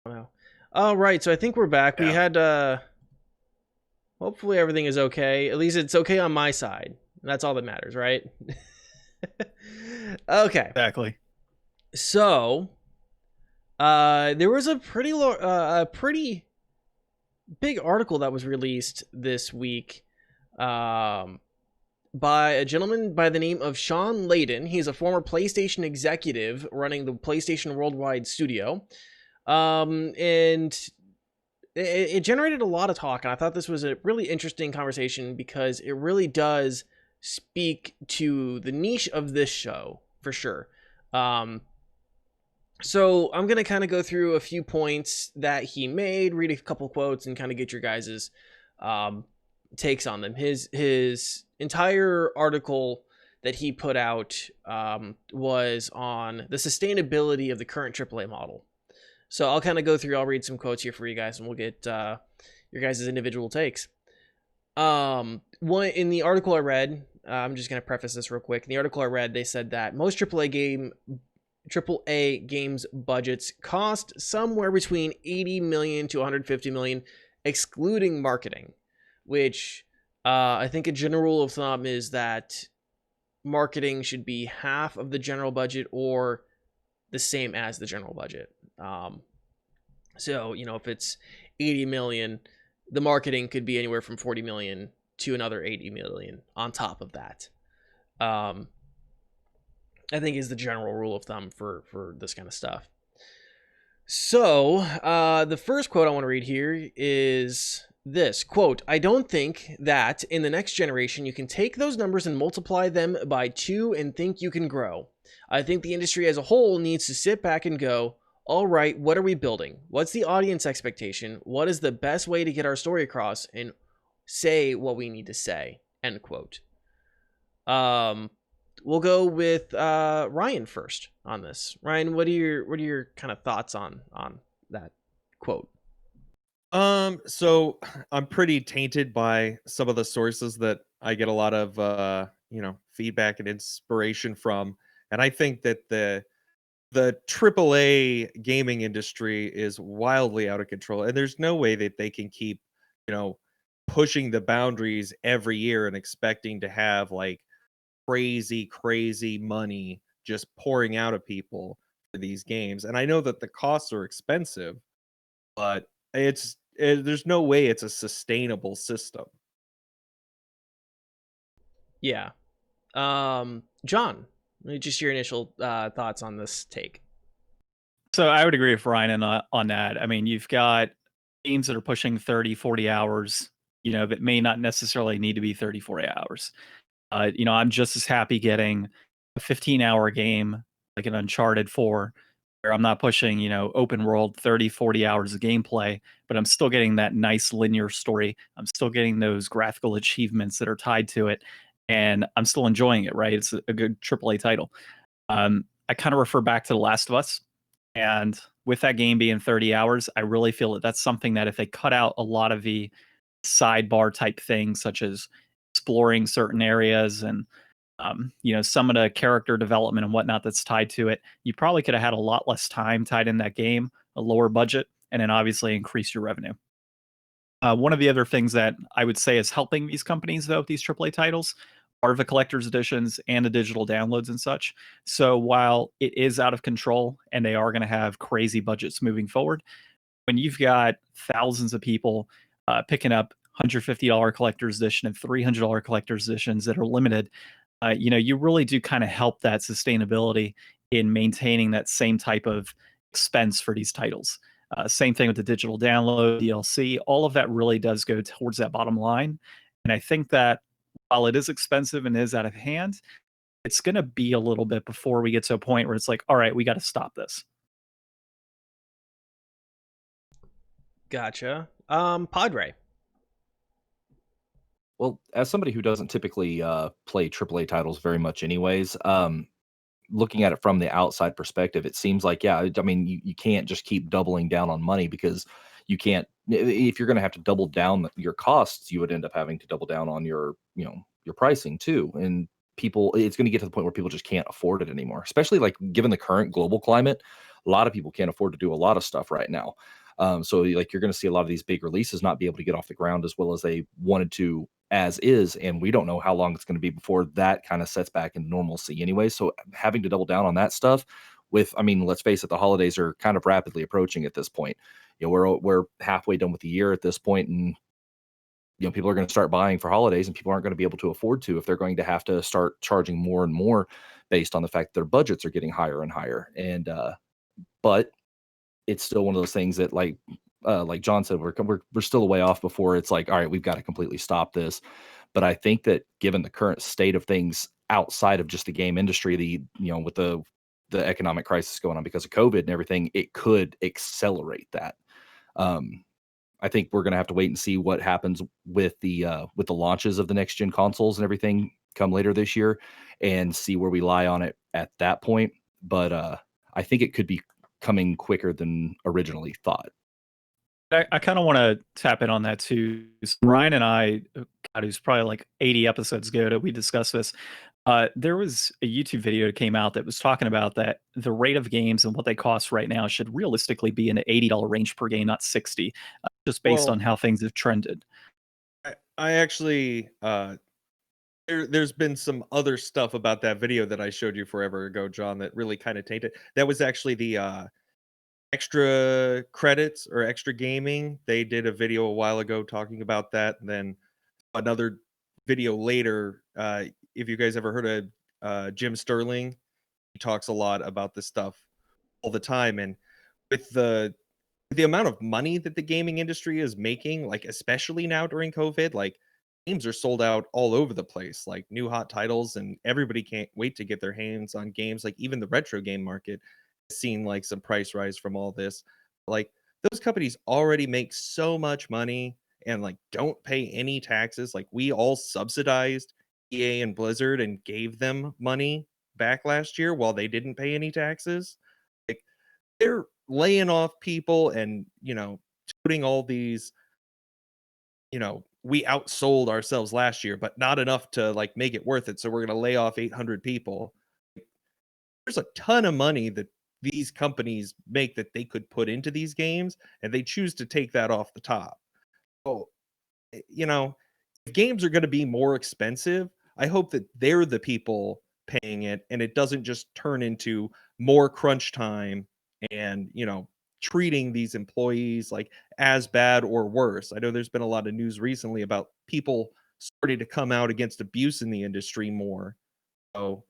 Wow. All right, so I think we're back. We Yeah. had hopefully everything is okay. At least it's okay on my side. That's all that matters, right? Okay. Exactly. So, there was a pretty big article that was released this week, by a gentleman by the name of Sean Layden. He's a former PlayStation executive running the PlayStation Worldwide studio. And it generated a lot of talk, and I thought this was a really interesting conversation because it really does speak to the niche of this show for sure. So I'm gonna kind of go through a few points that he made, read a couple quotes, and kind of get your guys's takes on them. His entire article that he put out was on the sustainability of the current AAA model. So I'll kind of go through, I'll read some quotes here for you guys, and we'll get your guys' individual takes. One in the article I read, I'm just going to preface this real quick. In the article I read, they said that most AAA games budgets cost somewhere between 80 million to 150 million, excluding marketing, which I think a general rule of thumb is that marketing should be half of the general budget or the same as the general budget. So, you know, if it's 80 million, the marketing could be anywhere from 40 million to another 80 million on top of that. I think is the general rule of thumb for this kind of stuff. So, the first quote I want to read here is this quote: "I don't think that in the next generation you can take those numbers and multiply them by 2 and think you can grow. I think the industry as a whole needs to sit back and go, all right, what are we building? What's the audience expectation? What is the best way to get our story across and say what we need to say?" End quote. We'll go with Ryan first on this. Ryan, what are your kind of thoughts on that quote? So I'm pretty tainted by some of the sources that I get a lot of feedback and inspiration from. And I think that the the AAA gaming industry is wildly out of control, and there's no way that they can keep, pushing the boundaries every year and expecting to have like crazy money just pouring out of people for these games. And I know that the costs are expensive, but there's no way it's a sustainable system. Yeah. John, just your initial thoughts on this take. So I would agree with Ryan on that. I mean, you've got games that are pushing 30, 40 hours, that may not necessarily need to be 30, 40 hours. I'm just as happy getting a 15-hour game like an Uncharted 4, where I'm not pushing, open world 30, 40 hours of gameplay, but I'm still getting that nice linear story. I'm still getting those graphical achievements that are tied to it, and I'm still enjoying it, right? It's a good AAA title. I kind of refer back to The Last of Us. And with that game being 30 hours, I really feel that that's something that if they cut out a lot of the sidebar type things, such as exploring certain areas and some of the character development and whatnot that's tied to it, you probably could have had a lot less time tied in that game, a lower budget, and then obviously increase your revenue. One of the other things that I would say is helping these companies, though, these AAA titles, are the collector's editions and the digital downloads and such. So while it is out of control and they are going to have crazy budgets moving forward, when you've got thousands of people picking up $150 collector's edition and $300 collector's editions that are limited, you really do kind of help that sustainability in maintaining that same type of expense for these titles. Same thing with the digital download, DLC, all of that really does go towards that bottom line. And I think that while it is expensive and is out of hand, it's going to be a little bit before we get to a point where it's like, all right, we got to stop this. Gotcha. Padre. Well, as somebody who doesn't typically play AAA titles very much anyways, looking at it from the outside perspective, it seems like, yeah, I mean, you can't just keep doubling down on money, because you can't, if you're going to have to double down your costs, you would end up having to double down on your pricing too. And people, it's going to get to the point where people just can't afford it anymore, especially like given the current global climate. A lot of people can't afford to do a lot of stuff right now. So like you're going to see a lot of these big releases not be able to get off the ground as well as they wanted to as is, and we don't know how long it's going to be before that kind of sets back in normalcy anyway. So having to double down on that stuff with, I mean, let's face it, the holidays are kind of rapidly approaching at this point. We're halfway done with the year at this point, and people are going to start buying for holidays, and people aren't going to be able to afford to if they're going to have to start charging more and more based on the fact that their budgets are getting higher and higher. And but it's still one of those things that like John said, we're still a way off before it's like, all right, we've got to completely stop this. But I think that given the current state of things outside of just the game industry, with the economic crisis going on because of COVID and everything, it could accelerate that. I think we're going to have to wait and see what happens with the launches of the next gen consoles and everything come later this year, and see where we lie on it at that point. But I think it could be coming quicker than originally thought. I kind of want to tap in on that too. Ryan and I, God, it was probably like 80 episodes ago that we discussed this. There was a YouTube video that came out that was talking about that the rate of games and what they cost right now should realistically be in the $80 range per game, not 60, just based on how things have trended. I actually, there's been some other stuff about that video that I showed you forever ago, John, that really kind of tainted. That was actually the extra credits or extra gaming. They did a video a while ago talking about that. And then another video later, if you guys ever heard of Jim Sterling, he talks a lot about this stuff all the time. And with the amount of money that the gaming industry is making, like especially now during COVID, like games are sold out all over the place, like new hot titles, and everybody can't wait to get their hands on games. Like even the retro game market has seen like some price rise from all this. Like those companies already make so much money and like don't pay any taxes. Like we all subsidized EA and Blizzard and gave them money back last year while they didn't pay any taxes. Like they're laying off people and putting all these, we outsold ourselves last year, but not enough to like make it worth it, so we're going to lay off 800 people. There's a ton of money that these companies make that they could put into these games, and they choose to take that off the top. So, you know, if games are going to be more expensive, I hope that they're the people paying it and it doesn't just turn into more crunch time and, treating these employees like as bad or worse. I know there's been a lot of news recently about people starting to come out against abuse in the industry more. So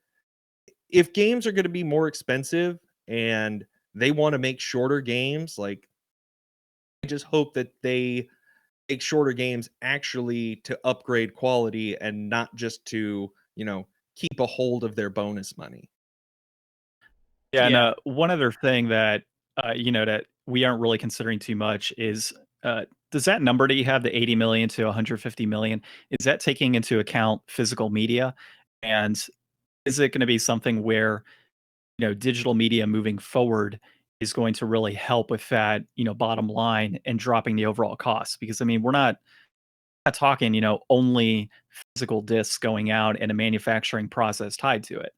if games are going to be more expensive and they want to make shorter games, like, I just hope that they make shorter games actually to upgrade quality and not just to, keep a hold of their bonus money. Yeah, and Yeah. one other thing that that we aren't really considering too much is does that number that you have, the 80 million to 150 million, is that taking into account physical media? And is it going to be something where digital media moving forward is going to really help with that bottom line and dropping the overall cost? Because I mean, we're not talking only physical discs going out and a manufacturing process tied to it.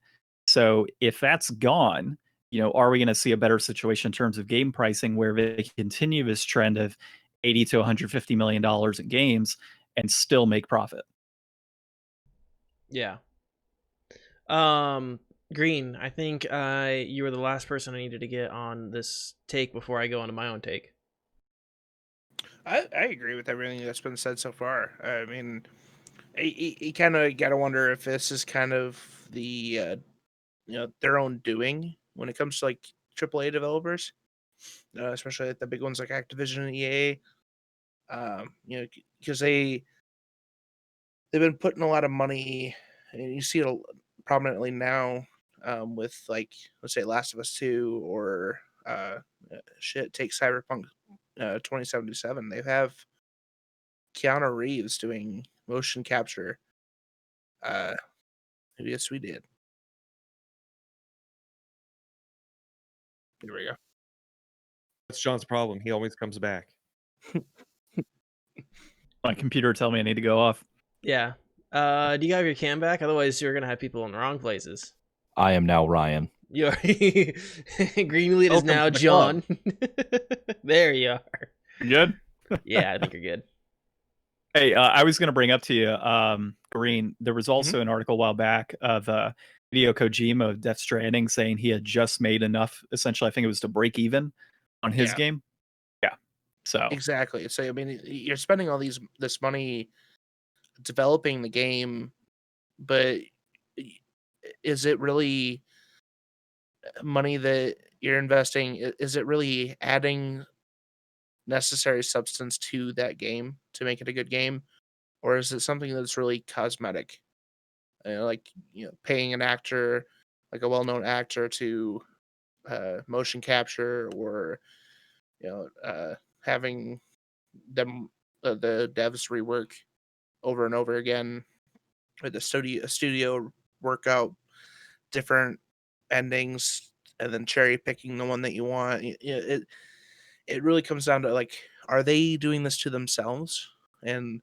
So if that's gone, are we going to see a better situation in terms of game pricing where they continue this trend of 80 to 150 million dollars in games and still make profit? Yeah. Green, I think you were the last person I needed to get on this take before I go into my own take. I agree with everything that's been said so far. I mean, you kind of got to wonder if this is kind of the their own doing when it comes to like AAA developers, especially like the big ones like Activision and EA. Because they've been putting a lot of money, and you see it prominently now with like, let's say Last of Us 2 or take Cyberpunk 2077. They have Keanu Reeves doing motion capture. Uh, yes, we did. Here we go. That's John's problem. He always comes back. My computer tell me I need to go off. Yeah. Do you have your cam back? Otherwise, you're gonna have people in the wrong places. I am now Ryan. You're GreenElite is Welcome now to the John. There you are. You good? Yeah, I think you're good. Hey, I was going to bring up to you, Green. There was also an article a while back of Hideo Kojima of Death Stranding saying he had just made enough. Essentially, I think it was to break even on his Yeah. game. Yeah. So Exactly. So I mean, you're spending all this money developing the game, but is it really money that you're investing? Is it really adding necessary substance to that game to make it a good game, or is it something that's really cosmetic? Like paying an actor, like a well-known actor, to motion capture, or having them the devs rework over and over again, or the studio work out different endings and then cherry picking the one that you want. It really comes down to like, are they doing this to themselves? And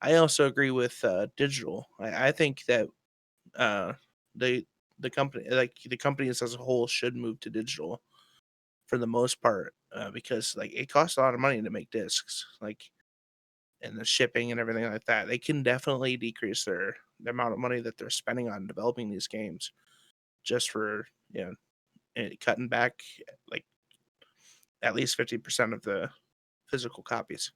I also agree with digital. I think that uh, the the companies as a whole should move to digital for the most part, because like it costs a lot of money to make discs, like, and the shipping and everything like that. They can definitely decrease the amount of money that they're spending on developing these games, just for cutting back like at least 50% of the physical copies.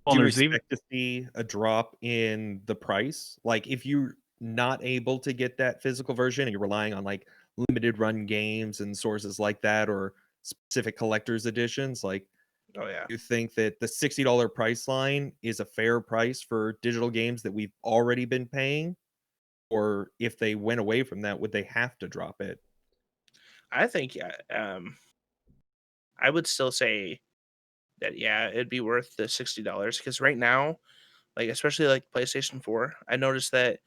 well, Do you there's even expect to see a drop in the price? Like, if you're not able to get that physical version and you're relying on like limited run games and sources like that, or specific collector's editions, like, Oh yeah. you think that the $60 price line is a fair price for digital games that we've already been paying? Or if they went away from that, would they have to drop it? I think I would still say that yeah, it'd be worth the $60, because right now, like especially like PlayStation 4, I noticed that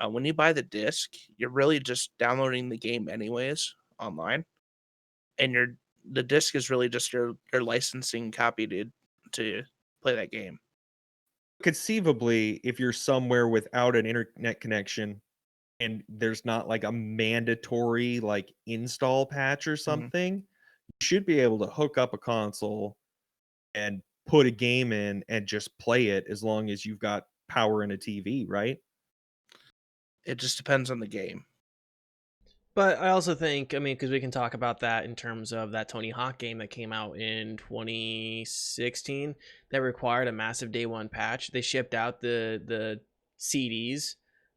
when you buy the disc, you're really just downloading the game anyways online, and the disc is really just your licensing copy to play that game. Conceivably, if you're somewhere without an internet connection and there's not like a mandatory like install patch or something, you should be able to hook up a console and put a game in and just play it as long as you've got power in a TV, right? It just depends on the game. But I also think, I mean, because we can talk about that in terms of that Tony Hawk game that came out in 2016 that required a massive day one patch. They shipped out the CDs,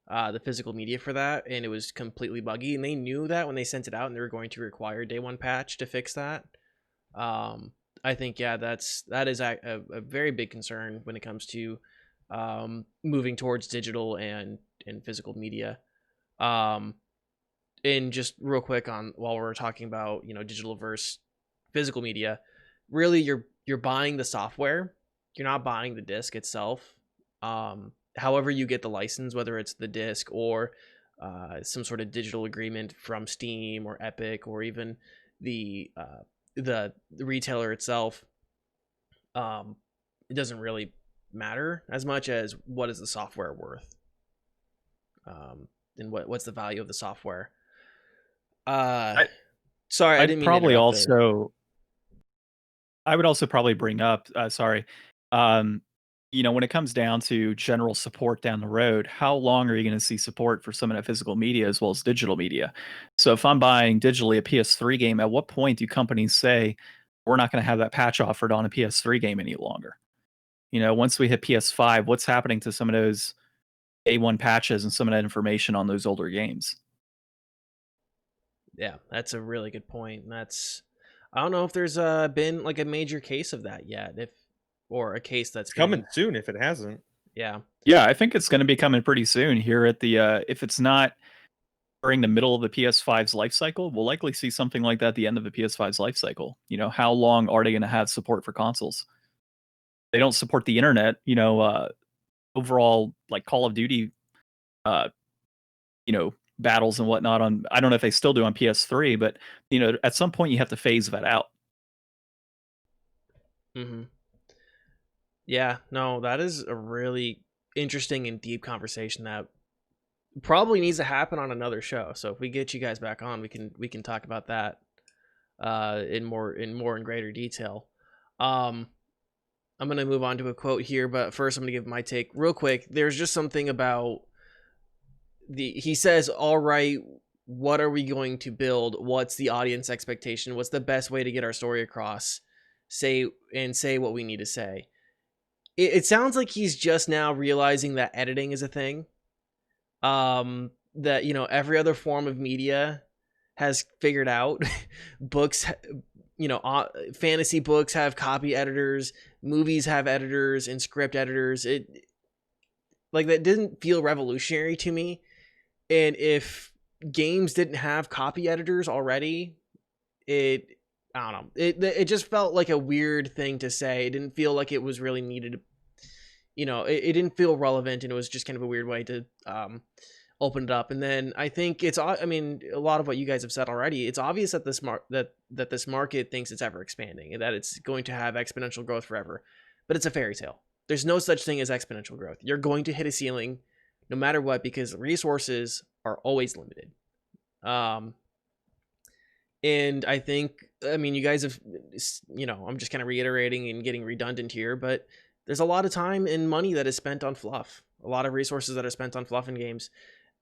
the physical media for that, and it was completely buggy. And they knew that when they sent it out, and they were going to require day one patch to fix that. I think, yeah, that is a very big concern when it comes to moving towards digital and physical media. And just real quick on while we're talking about, you know, digital versus physical media, really you're buying the software, you're not buying the disc itself. However you get the license, whether it's the disc or some sort of digital agreement from Steam or Epic or even the retailer itself, it doesn't really matter as much as what is the software worth, and what's the value of the software. Sorry, I didn't mean to probably interrupt there. also I would also probably bring up you know, when it comes down to general support down the road, how long are you going to see support for some of that physical media as well as digital media? So if I'm buying digitally a PS3 game, at what point do companies say we're not going to have that patch offered on a PS3 game any longer? You know, once we hit PS5, what's happening to some of those A1 patches and some of that information on those older games? Yeah, that's a really good point. And I don't know if there's been like a major case of that yet, or a case that's It's coming soon if it hasn't. Yeah. Yeah, I think it's going to be coming pretty soon here at the if it's not during the middle of the PS5's life cycle, we'll likely see something like that at the end of the PS5's life cycle. You know, how long are they going to have support for consoles? They don't support the internet, you know, overall like Call of Duty you know, battles and whatnot on, I don't know if they still do on PS3, but you know, at some point you have to phase that out. Mm-hmm. Yeah, no, that is a really interesting and deep conversation that probably needs to happen on another show. So if we get you guys back on, we can talk about that in greater detail. I'm gonna move on to a quote here, but first I'm gonna give my take real quick. There's just something about he says, all right, what are we going to build? What's the audience expectation? What's the best way to get our story across? Say what we need to say. It sounds like he's just now realizing that editing is a thing. That, you know, every other form of media has figured out. Books, you know, fantasy books have copy editors, movies have editors and script editors. It like that didn't feel revolutionary to me. And if games didn't have copy editors already, I don't know. It just felt like a weird thing to say. It didn't feel like it was really needed. You know, it didn't feel relevant, and it was just kind of a weird way to open it up. And then I think I mean, a lot of what you guys have said already, it's obvious that that this market thinks it's ever expanding and that it's going to have exponential growth forever. But it's a fairy tale. There's no such thing as exponential growth. You're going to hit a ceiling no matter what, because resources are always limited. And I think, I mean, you guys have, you know, I'm just kind of reiterating and getting redundant here, but there's a lot of time and money that is spent on fluff, a lot of resources that are spent on fluff in games.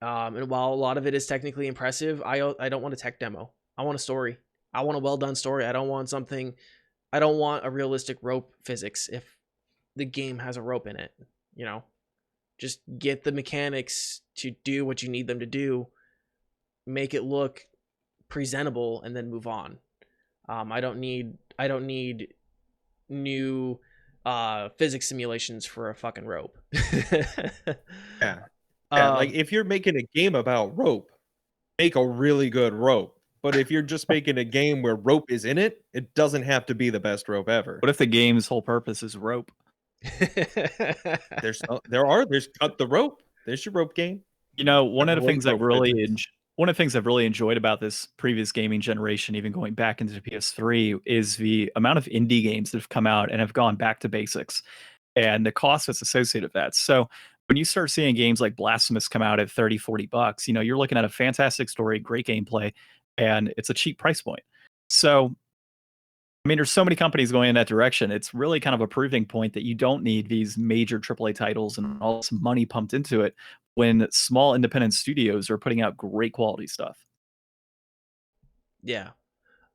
And while a lot of it is technically impressive, I don't want a tech demo. I want a story. I want a well done story. I don't want a realistic rope physics if the game has a rope in it, you know. Just get the mechanics to do what you need them to do, make it look presentable, and then move on. I don't need new physics simulations for a fucking rope. Yeah. Like if you're making a game about rope, make a really good rope. But if you're just making a game where rope is in it, it doesn't have to be the best rope ever. What if the game's whole purpose is rope? There's cut the rope. There's your rope game. You know, one of the things I've really enjoyed about this previous gaming generation, even going back into the PS3, is the amount of indie games that have come out and have gone back to basics and the cost that's associated with that. So when you start seeing games like Blasphemous come out at $30-$40, you're looking at a fantastic story, great gameplay, and it's a cheap price point. So, I mean, there's so many companies going in that direction. It's really kind of a proving point that you don't need these major AAA titles and all this money pumped into it when small independent studios are putting out great quality stuff. Yeah.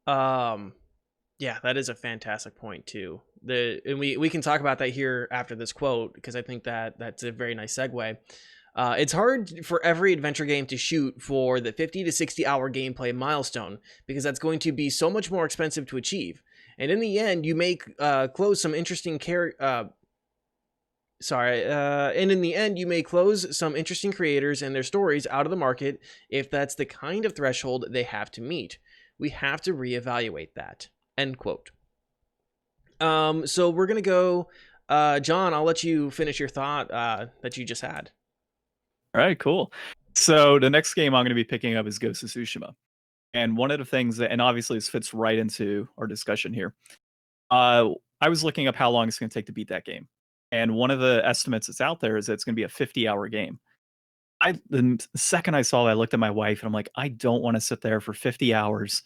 Yeah, that is a fantastic point too. And we can talk about that here after this quote, because I think that's a very nice segue. It's hard for every adventure game to shoot for the 50 to 60 hour gameplay milestone, because that's going to be so much more expensive to achieve. And in the end, you may close some interesting and in the end, you may close some interesting creators and their stories out of the market if that's the kind of threshold they have to meet. We have to reevaluate that. End quote. So we're gonna go, John. I'll let you finish your thought that you just had. All right, cool. So the next game I'm going to be picking up is Ghost of Tsushima. And one of the things that, and obviously this fits right into our discussion here. I was looking up how long it's going to take to beat that game. And one of the estimates that's out there is that it's going to be a 50-hour game. The second I saw that, I looked at my wife and I'm like, I don't want to sit there for 50 hours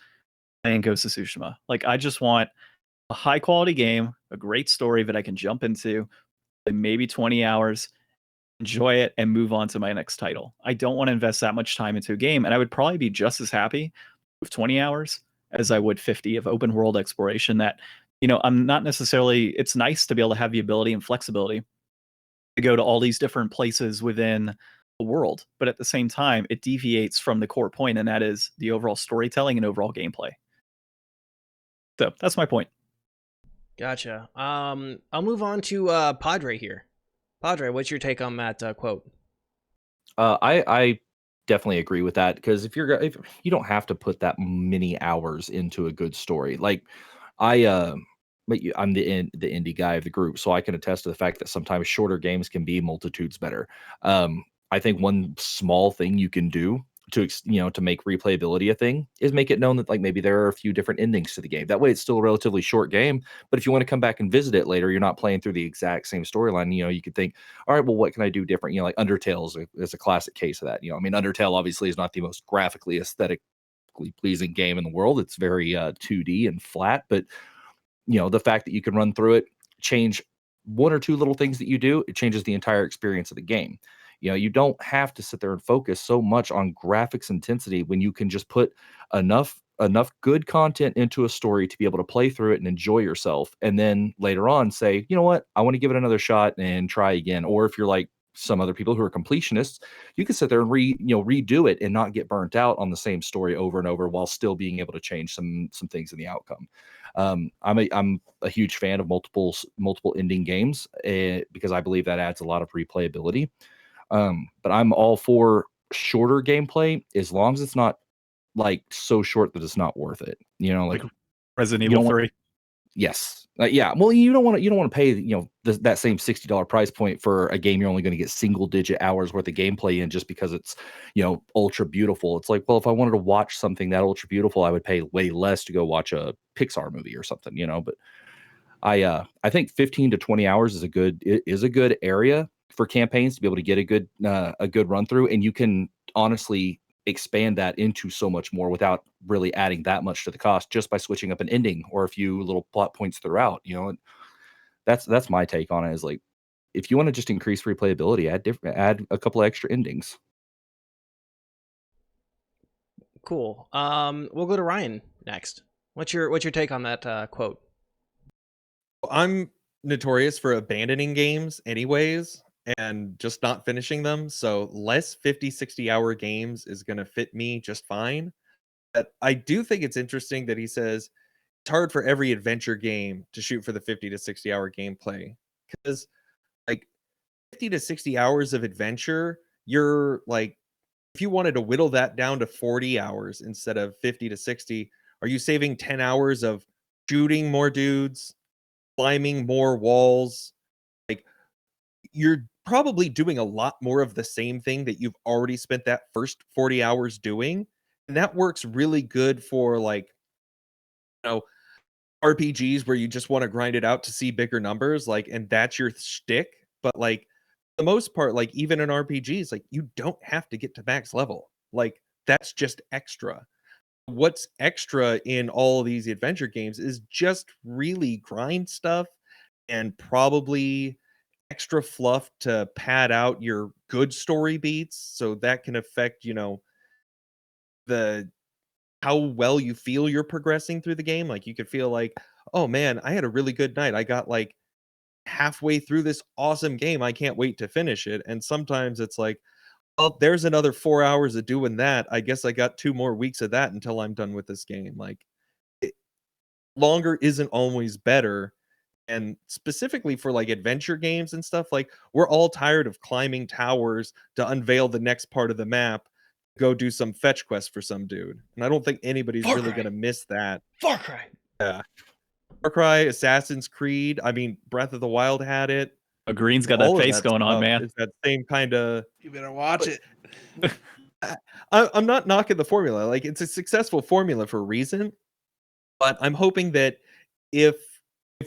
playing Ghost of Tsushima. Like, I just want a high quality game, a great story that I can jump into, maybe 20 hours, enjoy it, and move on to my next title. I don't want to invest that much time into a game, and I would probably be just as happy with 20 hours as I would 50 of open world exploration. That, I'm not necessarily, it's nice to be able to have the ability and flexibility to go to all these different places within the world, but at the same time, it deviates from the core point, and that is the overall storytelling and overall gameplay. So that's my point. Gotcha. I'll move on to Padre here. Padre, what's your take on that quote? I definitely agree with that, because if you don't have to put that many hours into a good story. Like I'm the indie guy of the group, so I can attest to the fact that sometimes shorter games can be multitudes better. I think one small thing you can do to make replayability a thing is make it known that, like, maybe there are a few different endings to the game. That way it's still a relatively short game, but if you want to come back and visit it later, you're not playing through the exact same storyline. You could think, all right, well, what can I do different? Like Undertale is a classic case of that. I mean, Undertale obviously is not the most graphically aesthetically pleasing game in the world. It's very 2D and flat, but the fact that you can run through it, change one or two little things that you do, it changes the entire experience of the game. You don't have to sit there and focus so much on graphics intensity when you can just put enough good content into a story to be able to play through it and enjoy yourself, and then later on say, you know what, I want to give it another shot and try again. Or if you're like some other people who are completionists, you can sit there and redo it and not get burnt out on the same story over and over, while still being able to change some things in the outcome. I'm a huge fan of multiple ending games, because I believe that adds a lot of replayability. But I'm all for shorter gameplay, as long as it's not like so short that it's not worth it. Like Resident Evil 3. Yes. Yeah. Well, you don't want to pay, that same $60 price point for a game you're only going to get single digit hours worth of gameplay in, just because it's, ultra beautiful. It's like, well, if I wanted to watch something that ultra beautiful, I would pay way less to go watch a Pixar movie or something, but I think 15 to 20 hours is a good area for campaigns to be able to get a good run through, and you can honestly expand that into so much more without really adding that much to the cost, just by switching up an ending or a few little plot points throughout. That's my take on it, is like, if you want to just increase replayability, add a couple of extra endings. Cool. We'll go to Ryan next. What's your take on that quote? I'm notorious for abandoning games anyways and just not finishing them. So less 50, 60-hour games is going to fit me just fine. But I do think it's interesting that he says it's hard for every adventure game to shoot for the 50 to 60-hour gameplay, because like 50 to 60 hours of adventure, you're like, if you wanted to whittle that down to 40 hours instead of 50 to 60, are you saving 10 hours of shooting more dudes, climbing more walls? Like, you're probably doing a lot more of the same thing that you've already spent that first 40 hours doing. And that works really good for, like, RPGs where you just want to grind it out to see bigger numbers, like, and that's your shtick. But like the most part, like even in RPGs, like you don't have to get to max level. Like that's just extra. What's extra in all of these adventure games is just really grind stuff and probably extra fluff to pad out your good story beats, so that can affect, the how well you feel you're progressing through the game. Like you could feel like, oh man, I had a really good night. I got like halfway through this awesome game. I can't wait to finish it. And sometimes it's like, well, there's another 4 hours of doing that. I guess I got 2 more weeks of that until I'm done with this game. Like longer isn't always better. And specifically for like adventure games and stuff, like we're all tired of climbing towers to unveil the next part of the map, go do some fetch quest for some dude. And I don't think anybody's Far really Cry. going to miss that. Far Cry. Yeah. Far Cry, Assassin's Creed, I mean, Breath of the Wild had it. Green's got that All of face going on, stuff man. is that same kind of. You better watch it. I'm not knocking the formula. Like it's a successful formula for a reason, but I'm hoping that if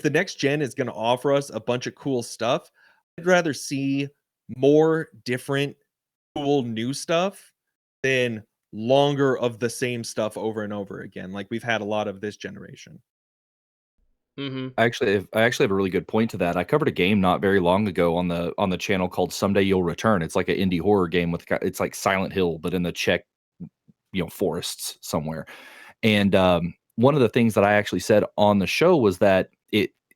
the next gen is going to offer us a bunch of cool stuff, I'd rather see more different cool new stuff than longer of the same stuff over and over again, like we've had a lot of this generation. Mm-hmm. I actually have a really good point to that. I covered a game not very long ago on the channel called Someday You'll Return. It's like an indie horror game it's like Silent Hill, but in the Czech, forests somewhere. And one of the things that I actually said on the show was that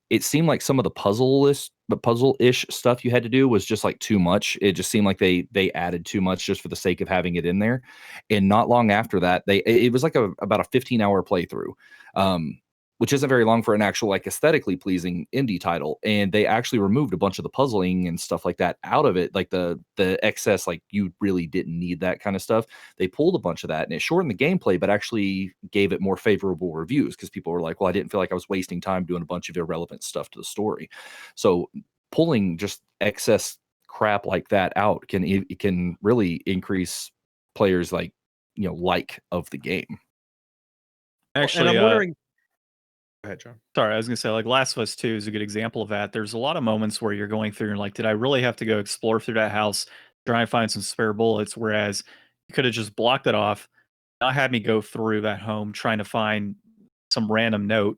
it seemed like some of the puzzle-ish stuff you had to do was just like too much. It just seemed like they added too much just for the sake of having it in there. And not long after that, it was like about a 15-hour playthrough. Which isn't very long for an actual like aesthetically pleasing indie title. And they actually removed a bunch of the puzzling and stuff like that out of it. Like the excess, like you really didn't need that kind of stuff. They pulled a bunch of that and it shortened the gameplay, but actually gave it more favorable reviews because people were like, well, I didn't feel like I was wasting time doing a bunch of irrelevant stuff to the story. So pulling just excess crap like that out can really increase players like of the game. Actually, and I'm wondering. Go ahead, John. Sorry, I was gonna say like Last of Us 2 is a good example of that. There's a lot of moments where you're going through and like, did I really have to go explore through that house, try and find some spare bullets? Whereas you could have just blocked it off, not had me go through that home trying to find some random note,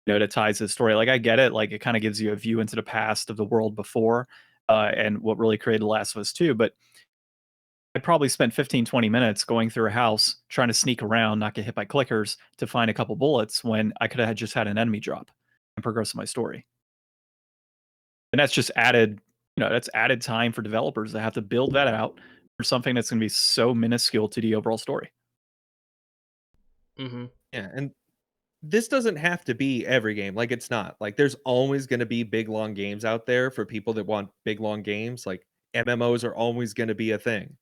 that ties to the story. Like I get it, like it kind of gives you a view into the past of the world before, and what really created Last of Us 2. But I probably spent 15, 20 minutes going through a house, trying to sneak around, not get hit by clickers to find a couple bullets when I could have just had an enemy drop and progress my story. And that's just added, that's added time for developers that have to build that out for something that's going to be so minuscule to the overall story. Mm-hmm. Yeah, and this doesn't have to be every game. Like it's not. Like there's always going to be big long games out there for people that want big long games. Like MMOs are always going to be a thing.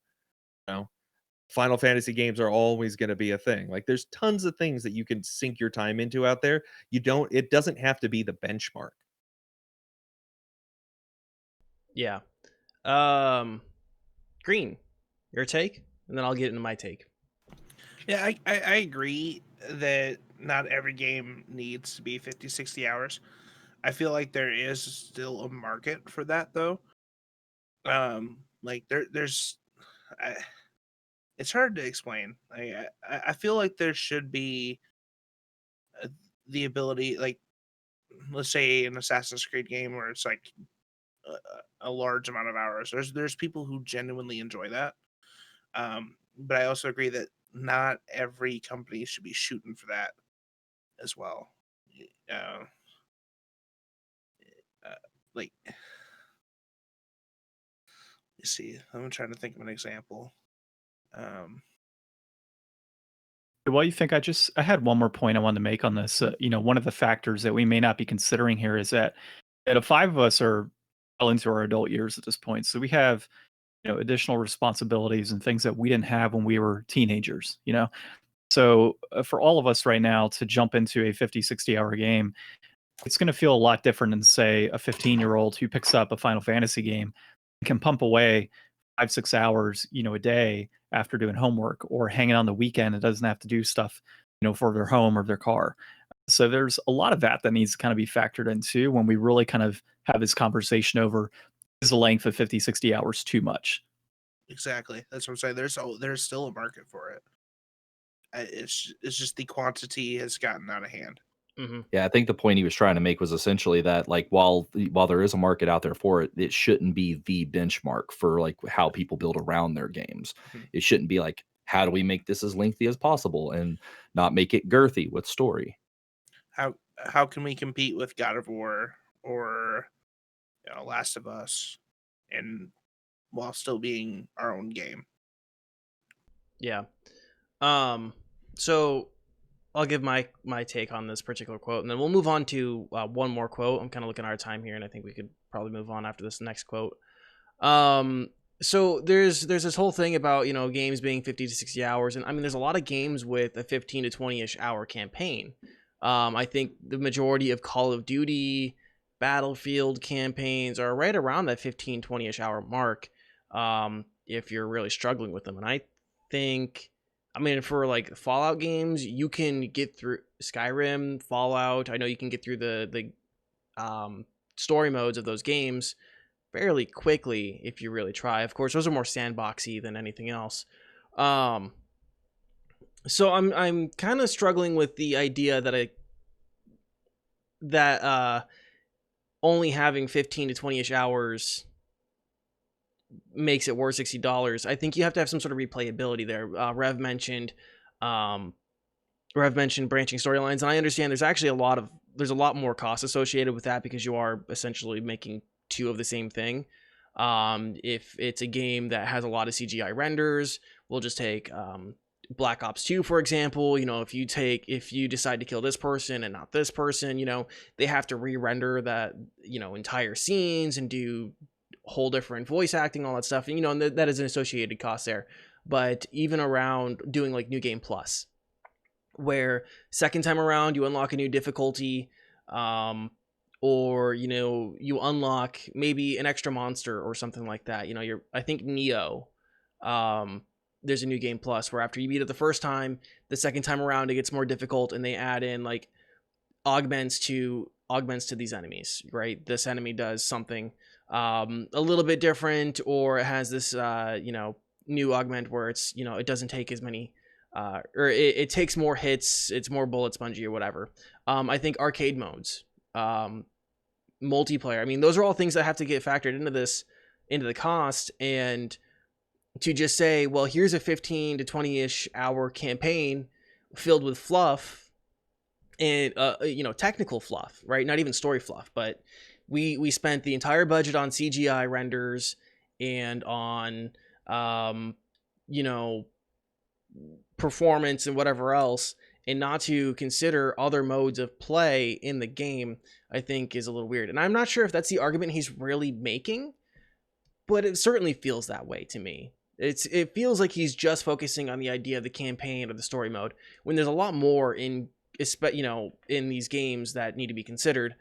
Final Fantasy games are always going to be a thing. Like there's tons of things that you can sink your time into out there. It doesn't have to be the benchmark. Yeah. Green, your take, and then I'll get into my take. Yeah, I agree that not every game needs to be 50, 60 hours. I feel like there is still a market for that though. Like there's it's hard to explain. I feel like there should be the ability, like let's say an Assassin's Creed game where it's like a large amount of hours. There's people who genuinely enjoy that. But I also agree that not every company should be shooting for that as well. Like, let's see. I'm trying to think of an example. Well, you think I had one more point I wanted to make on this. One of the factors that we may not be considering here is that the 5 of us are well into our adult years at this point. So we have, additional responsibilities and things that we didn't have when we were teenagers, So for all of us right now to jump into a 50, 60-hour game, it's going to feel a lot different than, say, a 15-year-old who picks up a Final Fantasy game and can pump away 5-6 hours, a day after doing homework or hanging on the weekend and doesn't have to do stuff, for their home or their car. So there's a lot of that needs to kind of be factored into when we really kind of have this conversation over is the length of 50, 60 hours too much? Exactly. That's what I'm saying. There's still a market for it. It's just the quantity has gotten out of hand. Mm-hmm. Yeah, I think the point he was trying to make was essentially that, like, while there is a market out there for it, it shouldn't be the benchmark for like how people build around their games. Mhm. It shouldn't be like, how do we make this as lengthy as possible and not make it girthy with story? How can we compete with God of War or Last of Us, and while still being our own game? Yeah. So I'll give my take on this particular quote, and then we'll move on to one more quote. I'm kind of looking at our time here, and I think we could probably move on after this next quote. So there's this whole thing about games being 50 to 60 hours, and I mean there's a lot of games with a 15 to 20ish hour campaign. I think the majority of Call of Duty, Battlefield campaigns are right around that 15, 20ish hour mark. If you're really struggling with them, and I think, I mean, for like Fallout games, you can get through Skyrim, Fallout. I know you can get through the story modes of those games fairly quickly if you really try. Of course, those are more sandboxy than anything else. So I'm kind of struggling with the idea that only having 15 to 20ish hours makes it worth $60. I think you have to have some sort of replayability there. Rev mentioned branching storylines, and I understand there's a lot more cost associated with that because you are essentially making two of the same thing. If it's a game that has a lot of CGI renders, we'll just take Black Ops 2 for example. If you decide to kill this person and not this person, they have to re-render that entire scenes and do whole different voice acting, all that stuff, and that is an associated cost there. But even around doing like New Game Plus, where second time around you unlock a new difficulty, or you unlock maybe an extra monster or something like that. I think Neo, there's a New Game Plus where after you beat it the first time, the second time around it gets more difficult, and they add in like augments to these enemies, right? This enemy does something a little bit different, or it has this new augment where it's it doesn't take as many or it takes more hits, it's more bullet spongy or whatever. I think arcade modes, multiplayer, I mean those are all things that have to get factored into the cost. And to just say, well, here's a 15 to 20ish hour campaign filled with fluff and technical fluff, right? Not even story fluff, but we spent the entire budget on CGI renders and on performance and whatever else, and not to consider other modes of play in the game, I think is a little weird. And I'm not sure if that's the argument he's really making, but it certainly feels that way to me. It feels like he's just focusing on the idea of the campaign or the story mode, when there's a lot more in these games that need to be considered,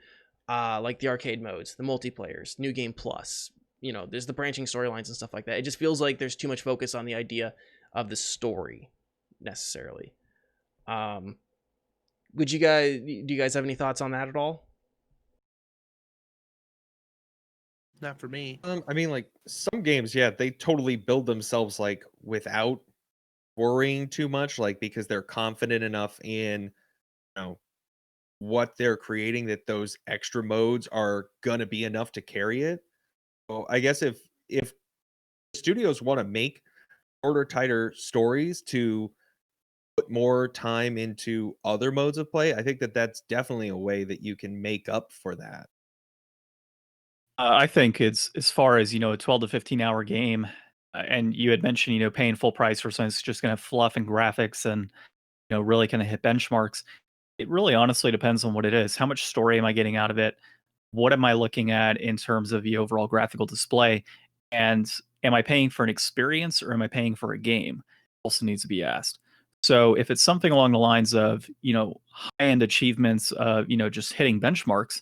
like the arcade modes, the multiplayers, New Game Plus. There's the branching storylines and stuff like that. It just feels like there's too much focus on the idea of the story necessarily. Do you guys have any thoughts on that at all? Not for me. I mean, like some games, yeah, they totally build themselves like without worrying too much, like because they're confident enough in what they're creating that those extra modes are gonna be enough to carry it. So I guess if studios want to make shorter, tighter stories to put more time into other modes of play, I think that that's definitely a way that you can make up for that. I think it's as far as a 12 to 15 hour game, and you had mentioned paying full price for something that's just going to have fluff and graphics and really kind of hit benchmarks. It really honestly depends on what it is. How much story am I getting out of it? What am I looking at in terms of the overall graphical display? And am I paying for an experience or am I paying for a game? Also needs to be asked. So if it's something along the lines of high-end achievements, just hitting benchmarks,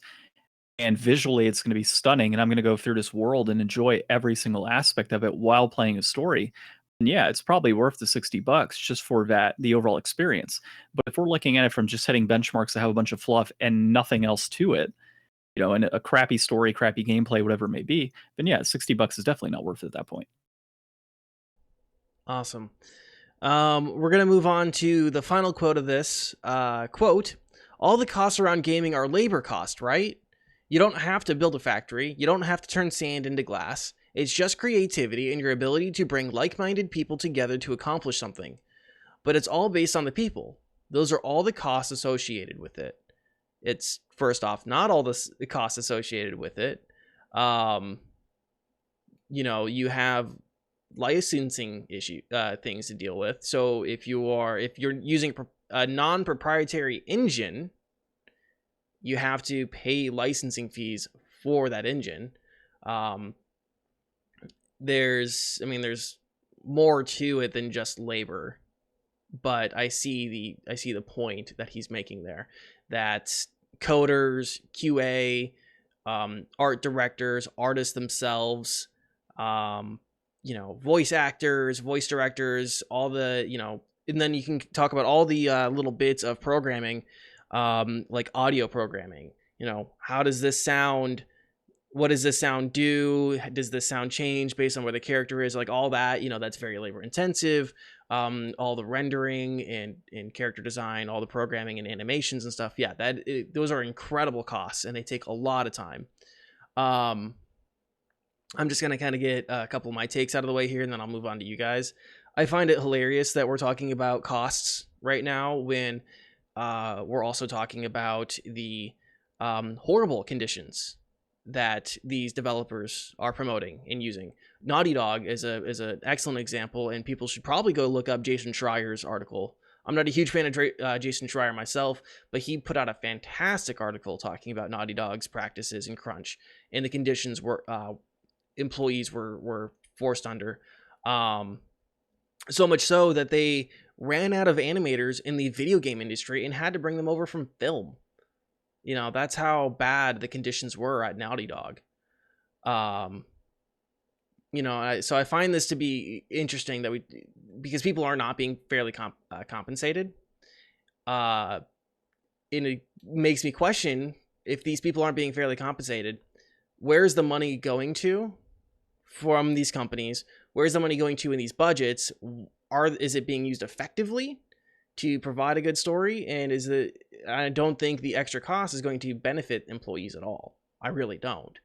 and visually it's going to be stunning, and I'm going to go through this world and enjoy every single aspect of it while playing a story, and yeah, it's probably worth the $60 just for the overall experience. But if we're looking at it from just hitting benchmarks that have a bunch of fluff and nothing else to it, and a crappy story, crappy gameplay, whatever it may be, then yeah, $60 is definitely not worth it at that point. Awesome. We're going to move on to the final quote of this. Quote, all the costs around gaming are labor cost, right? You don't have to build a factory. You don't have to turn sand into glass. It's just creativity and your ability to bring like-minded people together to accomplish something. But it's all based on the people. Those are all the costs associated with it. It's, first off, not all the costs associated with it. You have licensing things to deal with. So if you're using a non-proprietary engine, you have to pay licensing fees for that engine. There's more to it than just labor, but I see the point that he's making there, that coders, QA, art directors, artists themselves, voice actors, voice directors, all the, and then you can talk about all the little bits of programming, like audio programming. How does this sound? What does this sound do? Does this sound change based on where the character is? Like all that, that's very labor intensive. All the rendering and character design, all the programming and animations and stuff. Yeah, those are incredible costs and they take a lot of time. I'm just going to kind of get a couple of my takes out of the way here and then I'll move on to you guys. I find it hilarious that we're talking about costs right now when we're also talking about the horrible conditions that these developers are promoting and using. Naughty Dog is an excellent example, and people should probably go look up Jason Schreier's article. I'm not a huge fan of Jason Schreier myself, but he put out a fantastic article talking about Naughty Dog's practices in crunch and the conditions where employees were forced under. So much so that they ran out of animators in the video game industry and had to bring them over from film. That's how bad the conditions were at Naughty Dog. So I find this to be interesting that because people are not being fairly compensated. And it makes me question, if these people aren't being fairly compensated, where's the money going to from these companies? Where's the money going to in these budgets? Is it being used effectively to provide a good story? And I don't think the extra cost is going to benefit employees at all. I really don't.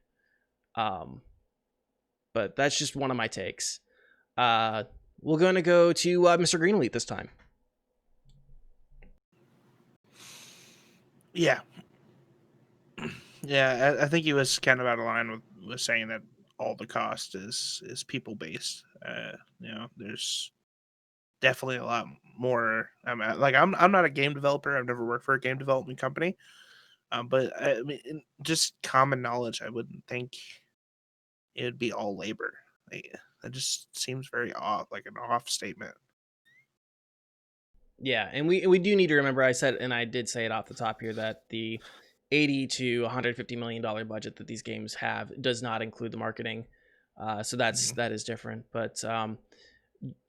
But that's just one of my takes. We're going to go to MrGreenElite this time. Yeah. Yeah, I think he was kind of out of line with saying that all the cost is people based. There's definitely a lot more. I'm not a game developer. I've never worked for a game development company. But I mean, just common knowledge, I wouldn't think it would be all labor. That just seems very off, like an off statement. Yeah, and we do need to remember, I did say it off the top here, that the $80 to $150 million budget that these games have does not include the marketing. So that is different. But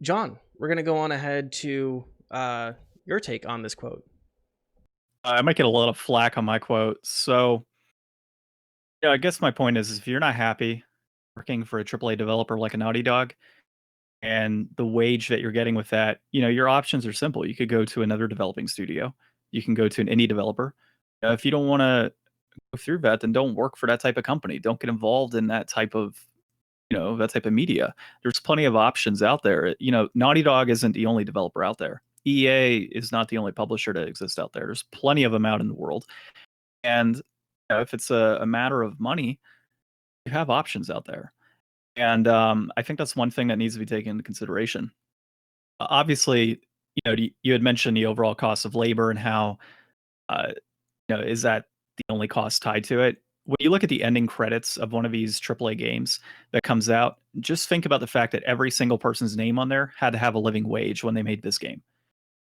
John, we're going to go on ahead to your take on this quote. I might get a lot of flack on my quote. So yeah, I guess my point is if you're not happy working for a AAA developer like a Naughty Dog and the wage that you're getting with that, your options are simple. You could go to another developing studio. You can go to an indie developer. If you don't want to go through that, then don't work for that type of company. Don't get involved in that type of, that type of media. There's plenty of options out there. Naughty Dog isn't the only developer out there. EA is not the only publisher to exist out there. There's plenty of them out in the world. And if it's a matter of money, you have options out there. And I think that's one thing that needs to be taken into consideration. Obviously, you had mentioned the overall cost of labor and how, is that the only cost tied to it? When you look at the ending credits of one of these AAA games that comes out, just think about the fact that every single person's name on there had to have a living wage when they made this game.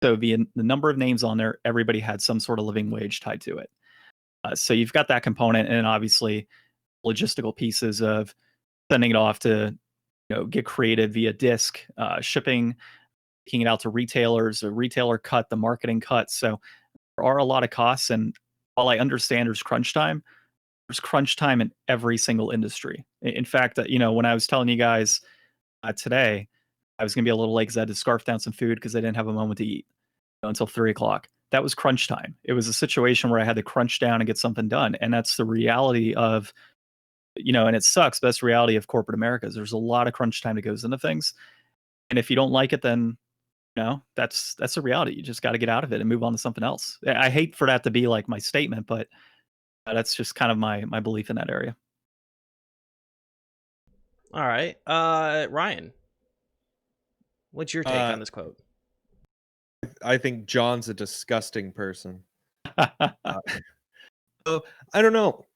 So the number of names on there, everybody had some sort of living wage tied to it. So you've got that component, and obviously logistical pieces of sending it off to get created via disc, shipping, taking it out to retailers, a retailer cut, the marketing cut. So there are a lot of costs, and while I understand there's crunch time, there's crunch time in every single industry. In fact, when I was telling you guys today, I was going to be a little late because I had to scarf down some food because I didn't have a moment to eat until 3 o'clock. That was crunch time. It was a situation where I had to crunch down and get something done. And that's the reality of, and it sucks, but that's the reality of corporate America. Is there's a lot of crunch time that goes into things. And if you don't like it, then, that's a reality. You just got to get out of it and move on to something else. I hate for that to be like my statement, but that's just kind of my belief in that area. All right. Ryan, what's your take on this quote? I think John's a disgusting person. So I don't know.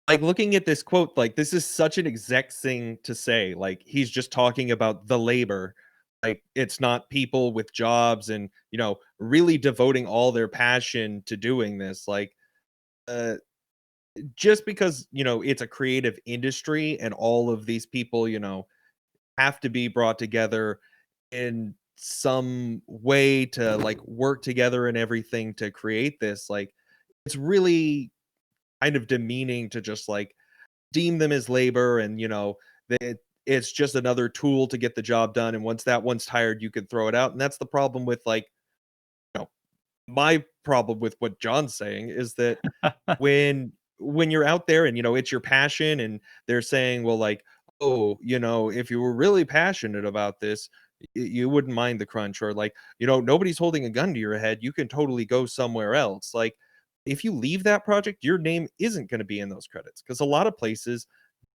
Like, looking at this quote, like, this is such an exec thing to say. Like, he's just talking about the labor. Like, it's not people with jobs and, really devoting all their passion to doing this. Like, just because, it's a creative industry and all of these people, have to be brought together in some way to, like, work together and everything to create this. Like, it's really kind of demeaning to just, like, deem them as labor and, that it's just another tool to get the job done. And once that one's tired, you can throw it out. And that's the problem with, like, my problem with what John's saying is that when you're out there and, it's your passion and they're saying, well, like, oh, if you were really passionate about this, you wouldn't mind the crunch, or, like, nobody's holding a gun to your head. You can totally go somewhere else. Like, if you leave that project, your name isn't going to be in those credits, because a lot of places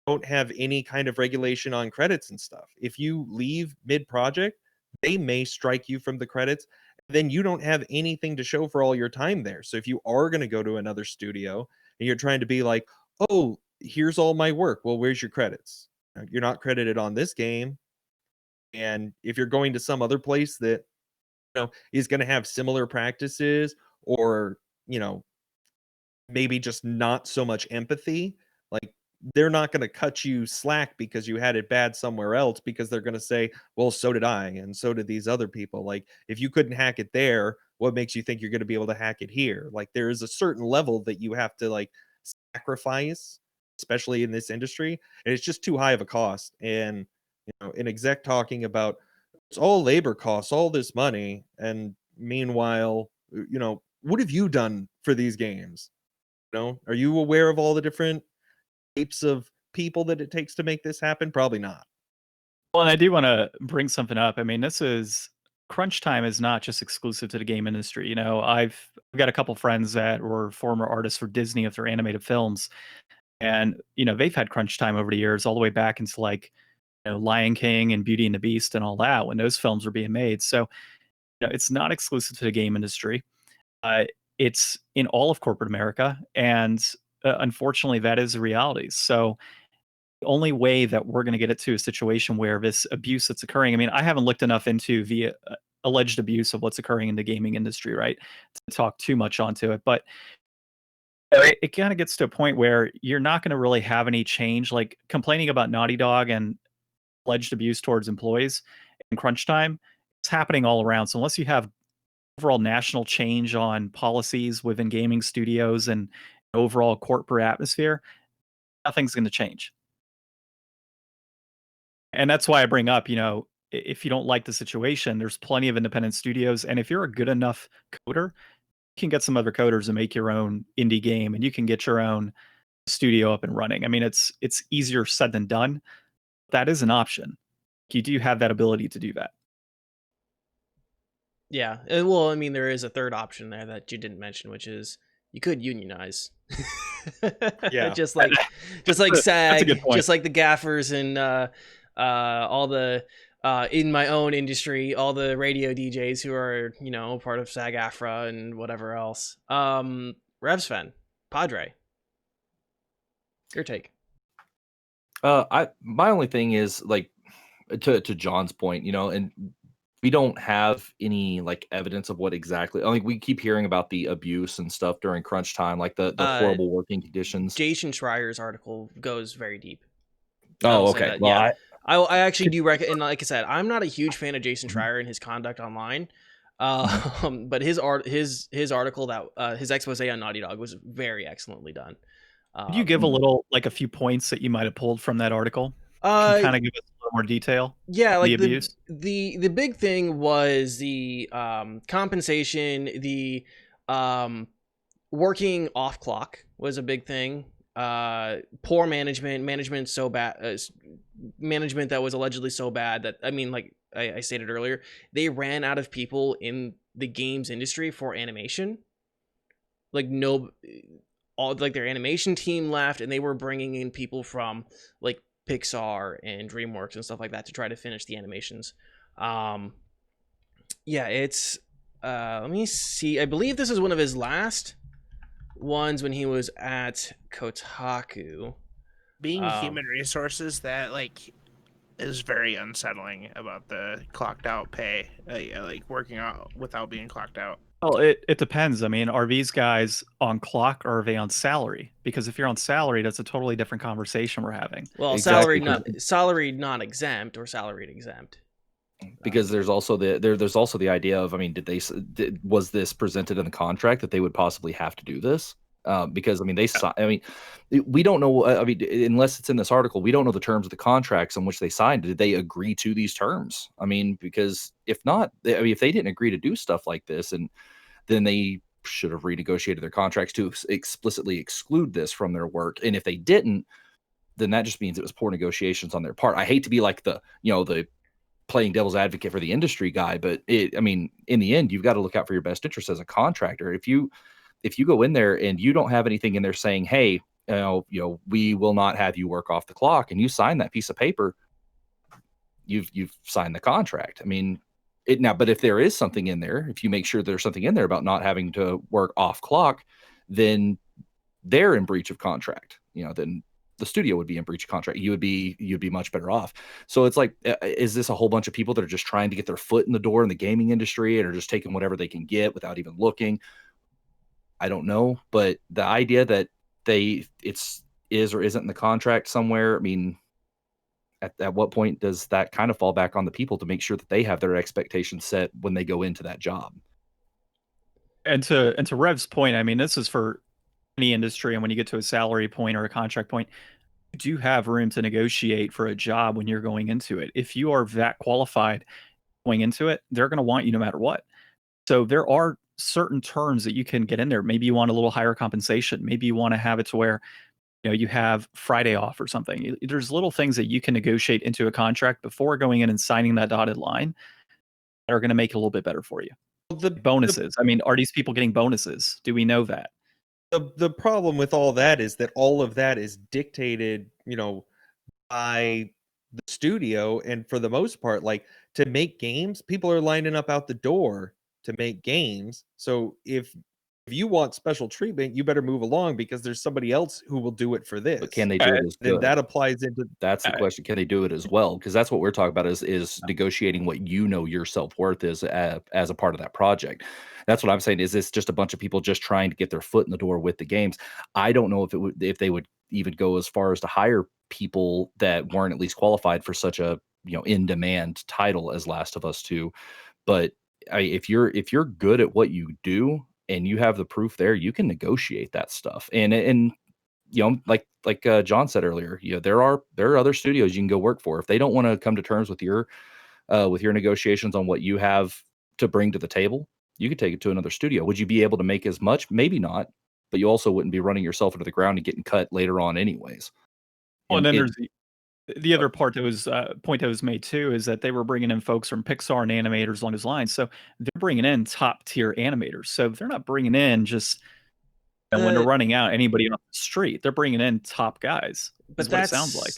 don't have any kind of regulation on credits and stuff. If you leave mid-project, they may strike you from the credits. Then you don't have anything to show for all your time there. So if you are going to go to another studio and you're trying to be like, oh, here's all my work, well, where's your credits? You're not credited on this game. And if you're going to some other place that, is going to have similar practices, or, maybe just not so much empathy, like, they're not going to cut you slack because you had it bad somewhere else, because they're going to say, well, so did I, and so did these other people. Like, if you couldn't hack it there, what makes you think you're going to be able to hack it here? Like, there is a certain level that you have to, like, sacrifice, especially in this industry, and it's just too high of a cost. And, an exec talking about it's all labor costs, all this money, and meanwhile, what have you done for these games? Are you aware of all the different types of people that it takes to make this happen? Probably not. Well, and I do want to bring something up. I mean, crunch time is not just exclusive to the game industry. I've got a couple friends that were former artists for Disney of their animated films, and they've had crunch time over the years, all the way back into, like, Lion King and Beauty and the Beast and all that, when those films were being made. So it's not exclusive to the game industry. It's in all of corporate America, and unfortunately, that is a reality. So the only way that we're going to get it to a situation where this abuse that's occurring, I mean, I haven't looked enough into the alleged abuse of what's occurring in the gaming industry, right, to talk too much onto it, but it kind of gets to a point where you're not going to really have any change. Like, complaining about Naughty Dog and alleged abuse towards employees in crunch time, it's happening all around. So unless you have overall national change on policies within gaming studios and overall corporate atmosphere, nothing's going to change. And that's why I bring up, if you don't like the situation, there's plenty of independent studios. And if you're a good enough coder, you can get some other coders and make your own indie game, and you can get your own studio up and running. I mean, it's easier said than done. That is an option. You do have that ability to do that. Yeah. Well, I mean, there is a third option there that you didn't mention, which is you could unionize. Yeah. just like SAG, good point. just like the gaffers and all the in my own industry, all the radio DJs who are, part of SAG-AFTRA and whatever else. Revsven, Padre, your take. My only thing is, like, to John's point, and we don't have any, like, evidence of what exactly. I mean, we keep hearing about the abuse and stuff during crunch time, like the horrible working conditions. Jason Schreier's article goes very deep. Oh, okay. Well, yeah. I actually do recommend, and like I said, I'm not a huge fan of Jason Schreier and his conduct online. But his article, that his expose on Naughty Dog, was very excellently done. Could you give a little, like a few points that you might have pulled from that article? Can kind of give us a little more detail. Yeah, like the abuse. The big thing was the compensation, the working off clock was a big thing. Poor management so bad, management that was allegedly so bad that, I mean, like I stated earlier, they ran out of people in the games industry for animation. Like their animation team left, and they were bringing in people from like Pixar and DreamWorks and stuff like that to try to finish the animations. Yeah, it's let me see. I believe this is one of his last ones when he was at Kotaku. Being human resources, that like is very unsettling about the clocked out pay. Like working out without being clocked out. Well, it depends. I mean, are these guys on clock or are they on salary? Because if you're on salary, that's a totally different conversation we're having. Well, Exactly. salary not exempt or salaried exempt. Because there's also there's also the idea of, I mean, was this presented in the contract that they would possibly have to do this? Because I mean, we don't know. I mean, unless it's in this article, we don't know the terms of the contracts on which they signed. Did they agree to these terms? I mean, because if not, I mean, if they didn't agree to do stuff like this, and then they should have renegotiated their contracts to explicitly exclude this from their work. And if they didn't, then that just means it was poor negotiations on their part. I hate to be like the playing devil's advocate for the industry guy, but I mean, in the end, you've got to look out for your best interest as a contractor. If you go in there and you don't have anything in there saying, hey, we will not have you work off the clock, and you sign that piece of paper, you've signed the contract. I mean, but if there is something in there, if you make sure there's something in there about not having to work off clock, then they're in breach of contract. Then the studio would be in breach of contract. You'd be much better off. So it's like, is this a whole bunch of people that are just trying to get their foot in the door in the gaming industry and are just taking whatever they can get without even looking? I don't know, but the idea that it's is or isn't in the contract somewhere, I mean, at what point does that kind of fall back on the people to make sure that they have their expectations set when they go into that job? And to Rev's point, I mean, this is for any industry, and when you get to a salary point or a contract point, you do have room to negotiate for a job when you're going into it. If you are that qualified going into it, they're going to want you no matter what. So there are certain terms that you can get in there. Maybe you want a little higher compensation. Maybe you want to have it to where you have Friday off or something. There's little things that you can negotiate into a contract before going in and signing that dotted line that are going to make it a little bit better for you. The bonuses. I mean, are these people getting bonuses? Do we know that? The problem with all that is that all of that is dictated, by the studio. And for the most part, like, to make games, people are lining up out the door to make games. So if you want special treatment, you better move along, because there's somebody else who will do it for this. But can they do it as Then good? that applies into That's the question. Can they do it as well? Because that's what we're talking about is negotiating what your self-worth is as a part of that project. That's what I'm saying. Is this just a bunch of people just trying to get their foot in the door with the games? I don't know if they would even go as far as to hire people that weren't at least qualified for such a in-demand title as Last of Us 2. But if you're good at what you do and you have the proof there, you can negotiate that stuff. And like John said earlier, there are other studios you can go work for. If they don't want to come to terms with your negotiations on what you have to bring to the table, you could take it to another studio. Would you be able to make as much? Maybe not, but you also wouldn't be running yourself into the ground and getting cut later on anyways. Well, and then there's the other part that was point that was made too, is that they were bringing in folks from Pixar and animators along those lines. So they're bringing in top tier animators. So they're not bringing in just when they're running out anybody on the street. They're bringing in top guys. But that's what it sounds like.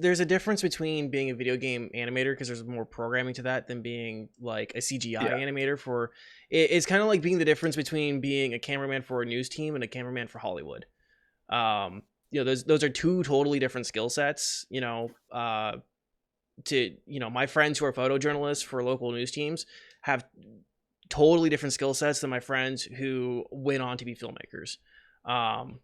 There's a difference between being a video game animator, because there's more programming to that, than being like a CGI animator. It's kind of like being the difference between being a cameraman for a news team and a cameraman for Hollywood. Those are two totally different skill sets. My friends who are photojournalists for local news teams have totally different skill sets than my friends who went on to be filmmakers. And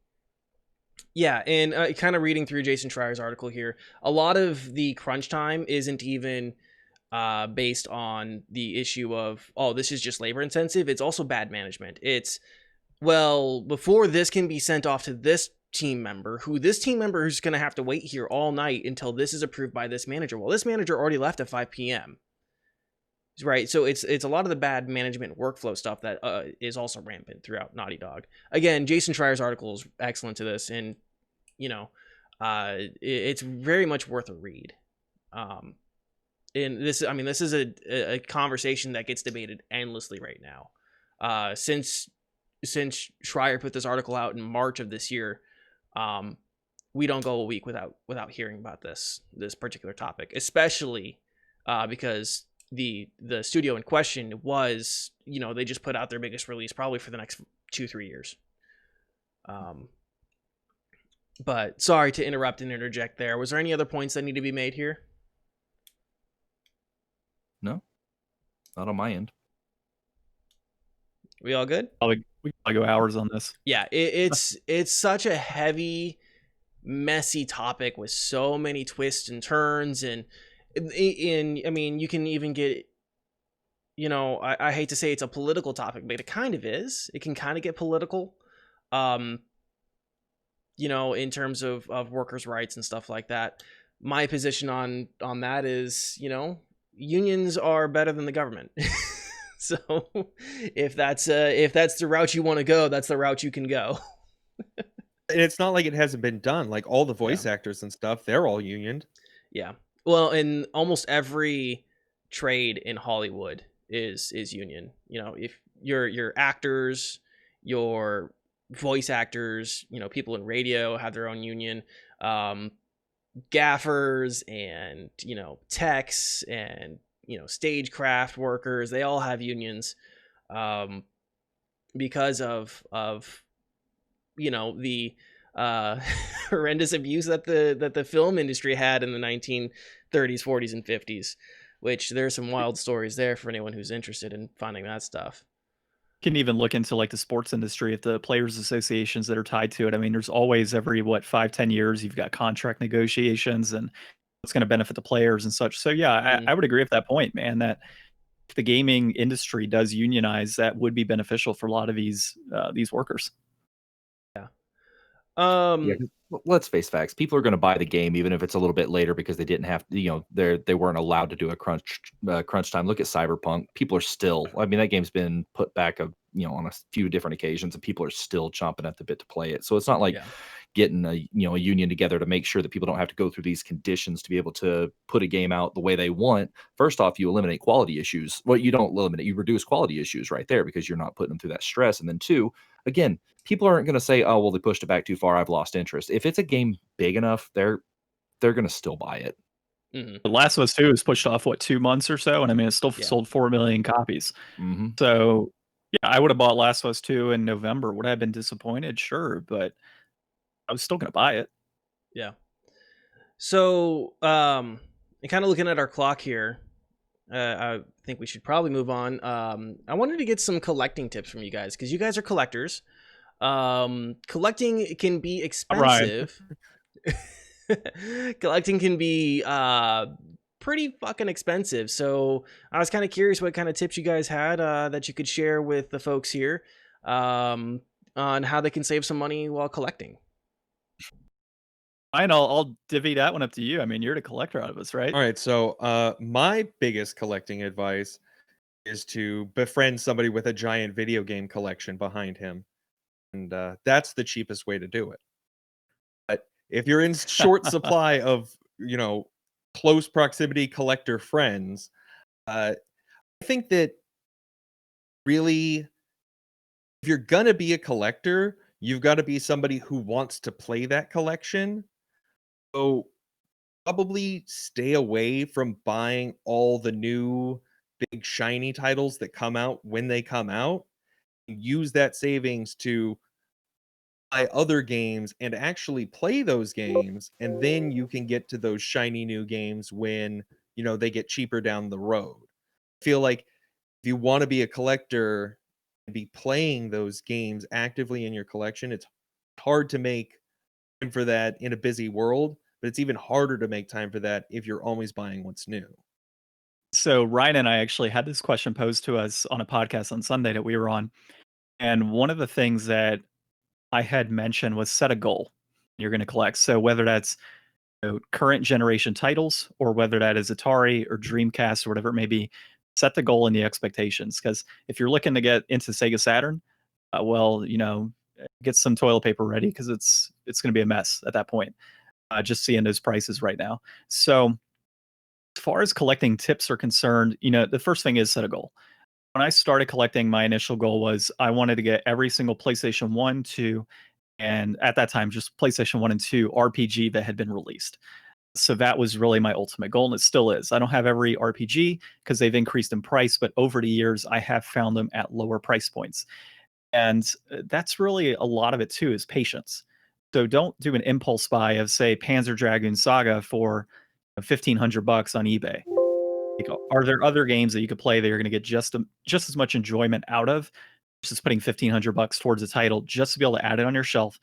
kind of reading through Jason Schreier's article here, a lot of the crunch time isn't even based on the issue of, this is just labor intensive. It's also bad management. It's, before this can be sent off to this team member who this team member is going to have to wait here all night until this is approved by this manager. Well, this manager already left at 5 p.m. Right. So it's a lot of the bad management workflow stuff that is also rampant throughout Naughty Dog. Again, Jason Schreier's article is excellent to this, and it's very much worth a read. And this is a conversation that gets debated endlessly right now. Since Schreier put this article out in March of this year, we don't go a week without hearing about this particular topic, especially because the studio in question was, they just put out their biggest release probably for the next 2-3 years. But sorry to interrupt and interject there. Was there any other points that need to be made here? No, not on my end. We all good? We can probably go hours on this. Yeah, it's such a heavy, messy topic with so many twists and turns, and you can even get, I hate to say it's a political topic, but it kind of is. It can kind of get political, in terms of workers' rights and stuff like that. My position on that is, unions are better than the government. So if that's the route you want to go, that's the route you can go. And it's not like it hasn't been done. Like all the voice actors and stuff, they're all unioned. Yeah. Well, in almost every trade in Hollywood is union. If your actors, your voice actors, people in radio have their own union. Gaffers and techs and stagecraft workers, they all have unions, because of the horrendous abuse that the film industry had in the 1930s, 40s, and 50s, which there's some wild stories there for anyone who's interested in finding that stuff. Can even look into like the sports industry, if the players associations that are tied to it. I mean, there's always every 5-10 years you've got contract negotiations and what's going to benefit the players and such. So yeah, I would agree with that point, man, that if the gaming industry does unionize, that would be beneficial for a lot of these workers. Let's face facts. People are going to buy the game even if it's a little bit later because they didn't have, they weren't allowed to do a crunch time. Look at Cyberpunk. People are still, that game's been put back on a few different occasions, and people are still chomping at the bit to play it. So it's not like getting a union together to make sure that people don't have to go through these conditions to be able to put a game out the way they want. First off, you eliminate quality issues. Well, you don't eliminate, you reduce quality issues right there because you're not putting them through that stress. And then two, again, people aren't going to say, oh, well, they pushed it back too far, I've lost interest. If it's a game big enough, they're going to still buy it. Mm-hmm. The Last of Us 2 was pushed off 2 months or so, and it still sold 4 million copies. Mm-hmm. So yeah, I would have bought Last of Us 2 in November. Would I have been disappointed? Sure, but I was still going to buy it. Yeah. So, kind of looking at our clock here, I think we should probably move on. I wanted to get some collecting tips from you guys because you guys are collectors. Collecting can be expensive. Collecting can be pretty fucking expensive. So I was kind of curious what kind of tips you guys had that you could share with the folks here on how they can save some money while collecting. Fine, I'll divvy that one up to you. I mean, you're the collector out of us, right? All right. So my biggest collecting advice is to befriend somebody with a giant video game collection behind him. And that's the cheapest way to do it. But if you're in short supply of, close proximity collector friends, I think that really, if you're going to be a collector, you've got to be somebody who wants to play that collection. So probably stay away from buying all the new big shiny titles that come out when they come out. Use that savings to buy other games and actually play those games, and then you can get to those shiny new games when they get cheaper down the road. I feel like if you want to be a collector and be playing those games actively in your collection, it's hard to make time for that in a busy world, but it's even harder to make time for that if you're always buying what's new. So Ryan and I actually had this question posed to us on a podcast on Sunday that we were on. And one of the things that I had mentioned was set a goal. you're going to collect. So whether that's current generation titles or whether that is Atari or Dreamcast or whatever it may be, set the goal and the expectations. Because if you're looking to get into Sega Saturn, get some toilet paper ready because it's going to be a mess at that point. Just seeing those prices right now. So as far as collecting tips are concerned, the first thing is set a goal. When I started collecting, my initial goal was I wanted to get every single PlayStation 1, 2, and at that time, just PlayStation 1 and 2 RPG that had been released. So that was really my ultimate goal, and it still is. I don't have every RPG because they've increased in price, but over the years, I have found them at lower price points. And that's really a lot of it too, is patience. So don't do an impulse buy of, say, Panzer Dragoon Saga for $1,500 on eBay. Are there other games that you could play that you're going to get just as much enjoyment out of versus putting $1,500 towards a title just to be able to add it on your shelf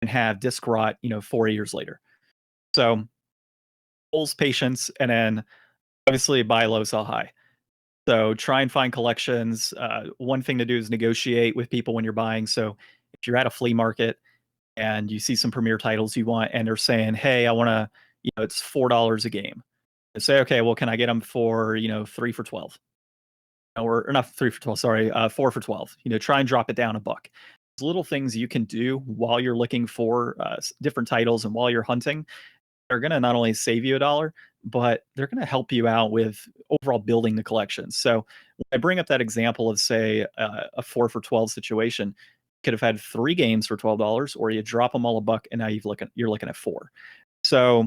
and have disc rot, 4 years later? So, goals, patience, and then obviously buy low, sell high. So try and find collections. One thing to do is negotiate with people when you're buying. So if you're at a flea market and you see some premier titles you want, and they're saying, "Hey, I want to," it's $4 a game. And say, "Okay, well, can I get them for 3 for 12?" Or not 3 for 12, sorry, 4 for 12. Try and drop it down a buck. There's little things you can do while you're looking for different titles and while you're hunting are going to not only save you $1, but they're going to help you out with overall building the collection. So when I bring up that example of, say, a 4 for 12 situation, you could have had 3 games for $12, or you drop them all a buck, and now you're looking at 4. So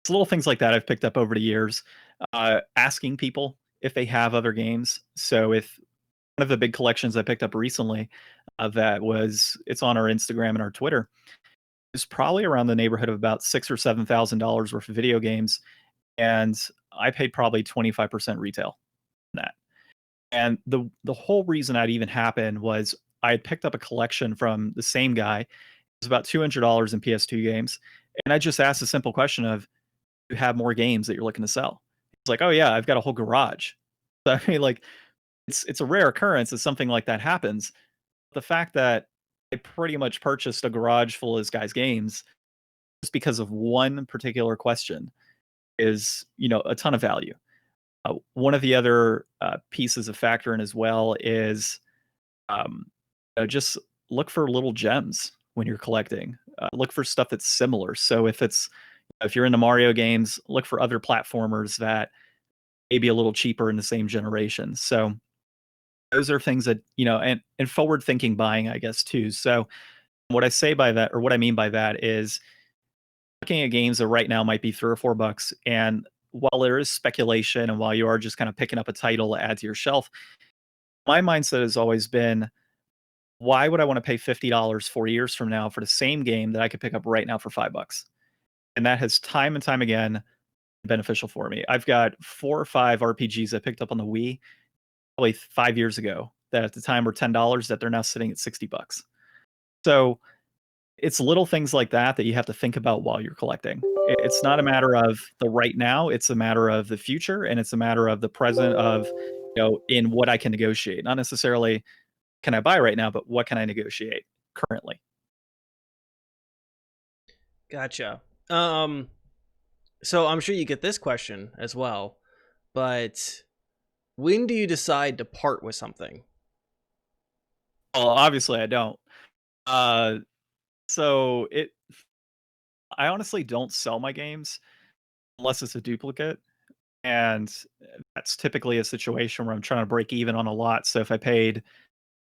it's little things like that I've picked up over the years. Asking people if they have other games. So if one of the big collections I picked up recently, it's on our Instagram and our Twitter, is probably around the neighborhood of about $6,000 or $7,000 worth of video games, and I paid probably 25% retail on that. And the whole reason that even happened was I had picked up a collection from the same guy. It was about $200 in PS2 games, and I just asked a simple question of, "Do you have more games that you're looking to sell?" It's like, "Oh yeah, I've got a whole garage." So I mean, like, it's a rare occurrence that something like that happens. The fact that I pretty much purchased a garage full of this guy's games just because of one particular question is, a ton of value. One of the other pieces of factor in as well is um, just look for little gems when you're collecting. Look for stuff that's similar. So if you're into Mario games, look for other platformers that may be a little cheaper in the same generation. So those are things that, and forward thinking buying, I guess, too. So what I say by that, or what I mean by that, is looking at games that right now might be $3 or $4, and while there is speculation and while you are just kind of picking up a title to add to your shelf, my mindset has always been, why would I want to pay $50 4 years from now for the same game that I could pick up right now for $5? And that has time and time again been beneficial for me. I've got 4 or 5 RPGs I picked up on the Wii probably 5 years ago that at the time were $10 that they're now sitting at $60. So it's little things like that that you have to think about while you're collecting. It's not a matter of the right now, it's a matter of the future, and it's a matter of the present of, in what I can negotiate. Not necessarily can I buy right now, but what can I negotiate currently? Gotcha. So I'm sure you get this question as well, but when do you decide to part with something? Well, obviously I don't. Uh, so I honestly don't sell my games unless it's a duplicate. And that's typically a situation where I'm trying to break even on a lot. So if I paid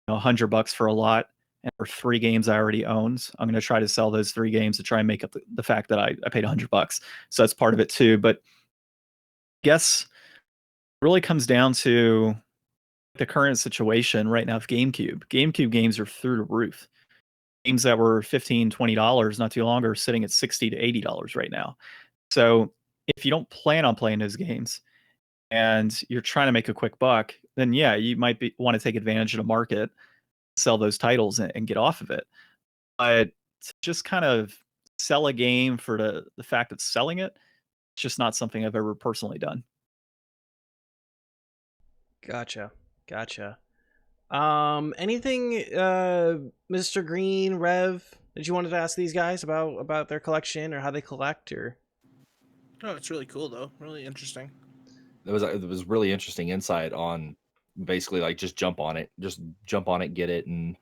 $100 for a lot and for 3 games I already owned, I'm going to try to sell those 3 games to try and make up the fact that I paid $100. So that's part of it too. But I guess it really comes down to the current situation right now with GameCube. GameCube games are through the roof. Games that were $15, $20 not too long ago are sitting at $60 to $80 right now. So if you don't plan on playing those games and you're trying to make a quick buck, then yeah, you might want to take advantage of the market, sell those titles and get off of it. But to just kind of sell a game for the fact of selling it, it's just not something I've ever personally done. Gotcha. Anything, Mr. Green, Rev, that you wanted to ask these guys about their collection or how they collect? Or No, it's really cool though. Really interesting. It was really interesting insight on basically like just jump on it, get it, and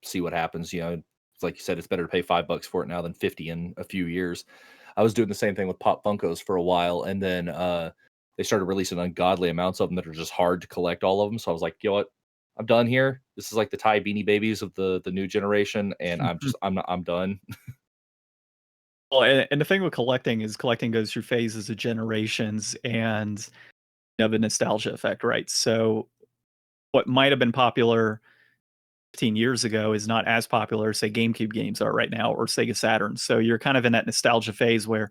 see what happens. It's like you said, it's better to pay $5 for it now than 50 in a few years. I was doing the same thing with Pop Funkos for a while, and then they started releasing ungodly amounts of them that are just hard to collect all of them. So I was like, you know what? I'm done here. This is like the Thai Beanie Babies of the new generation, and I'm done. Well, and the thing with collecting is collecting goes through phases of generations, and you have a nostalgia effect, right? So what might have been popular 15 years ago is not as popular, say GameCube games are right now, or Sega Saturn. So you're kind of in that nostalgia phase where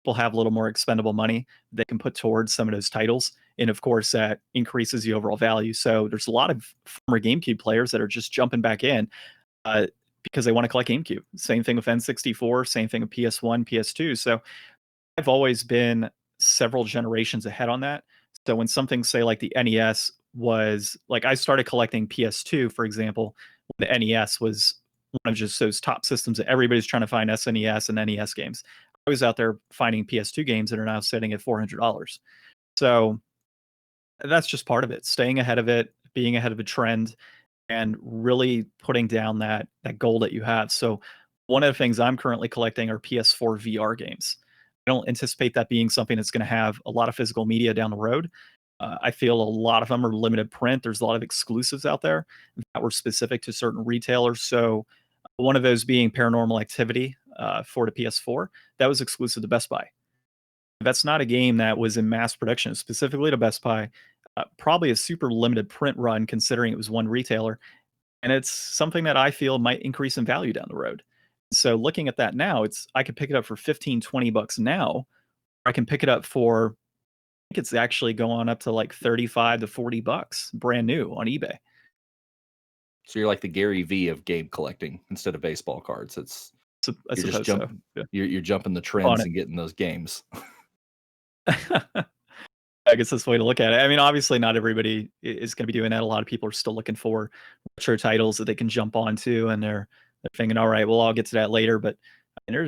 people have a little more expendable money they can put towards some of those titles. And of course, that increases the overall value. So there's a lot of former GameCube players that are just jumping back in because they want to collect GameCube. Same thing with N64, same thing with PS1, PS2. So I've always been several generations ahead on that. So when something, say, like the NES was like, I started collecting PS2, for example, when the NES was one of just those top systems that everybody's trying to find SNES and NES games. I was out there finding PS2 games that are now sitting at $400. So that's just part of it. Staying ahead of it, being ahead of a trend, and really putting down that goal that you have. So one of the things I'm currently collecting are PS4 VR games. I don't anticipate that being something that's going to have a lot of physical media down the road. I feel a lot of them are limited print. There's a lot of exclusives out there that were specific to certain retailers. So one of those being Paranormal Activity for the PS4. That was exclusive to Best Buy. That's not a game that was in mass production, specifically to Best Buy. Probably a super limited print run considering it was one retailer. And it's something that I feel might increase in value down the road. So looking at that now, I could pick it up for $15-20 now. I can pick it up for, I think it's actually going up to like $35 to $40 brand new on eBay. So you're like the Gary V of game collecting instead of baseball cards. I suppose so. Yeah. You're jumping the trends and getting those games. I guess that's the way to look at it. I mean, obviously, not everybody is going to be doing that. A lot of people are still looking for retro titles that they can jump onto, and they're thinking, "All right, well, I'll get to that later." But I mean,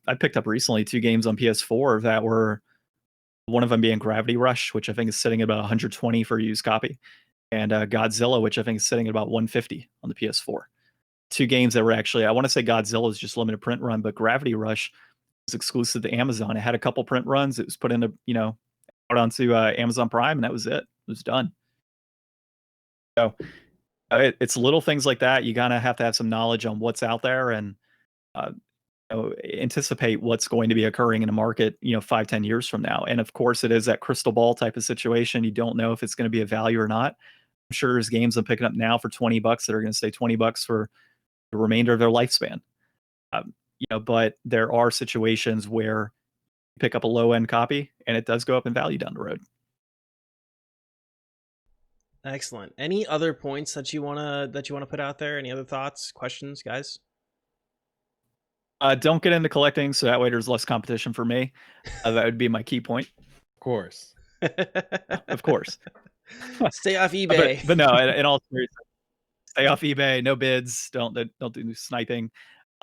I picked up recently 2 games on PS4 that were, one of them being Gravity Rush, which I think is sitting at about 120 for a used copy, and Godzilla, which I think is sitting at about 150 on the PS4. 2 games that were actually, I want to say Godzilla is just limited print run, but Gravity Rush was exclusive to Amazon. It had a couple print runs. It was put into, out onto Amazon Prime, and that was it. It was done. So it's little things like that. You gotta have to have some knowledge on what's out there and anticipate what's going to be occurring in the market, 5-10 years from now. And of course, it is that crystal ball type of situation. You don't know if it's going to be a value or not. I'm sure there's games I'm picking up now for $20 that are going to stay $20 for the remainder of their lifespan. But there are situations where you pick up a low end copy and it does go up in value down the road. Excellent. Any other points that you wanna put out there? Any other thoughts, questions, guys? Don't get into collecting, so that way there's less competition for me. That would be my key point. Of course. Of course. Stay off eBay. but no, in all seriousness, stay off eBay. No bids. Don't do sniping.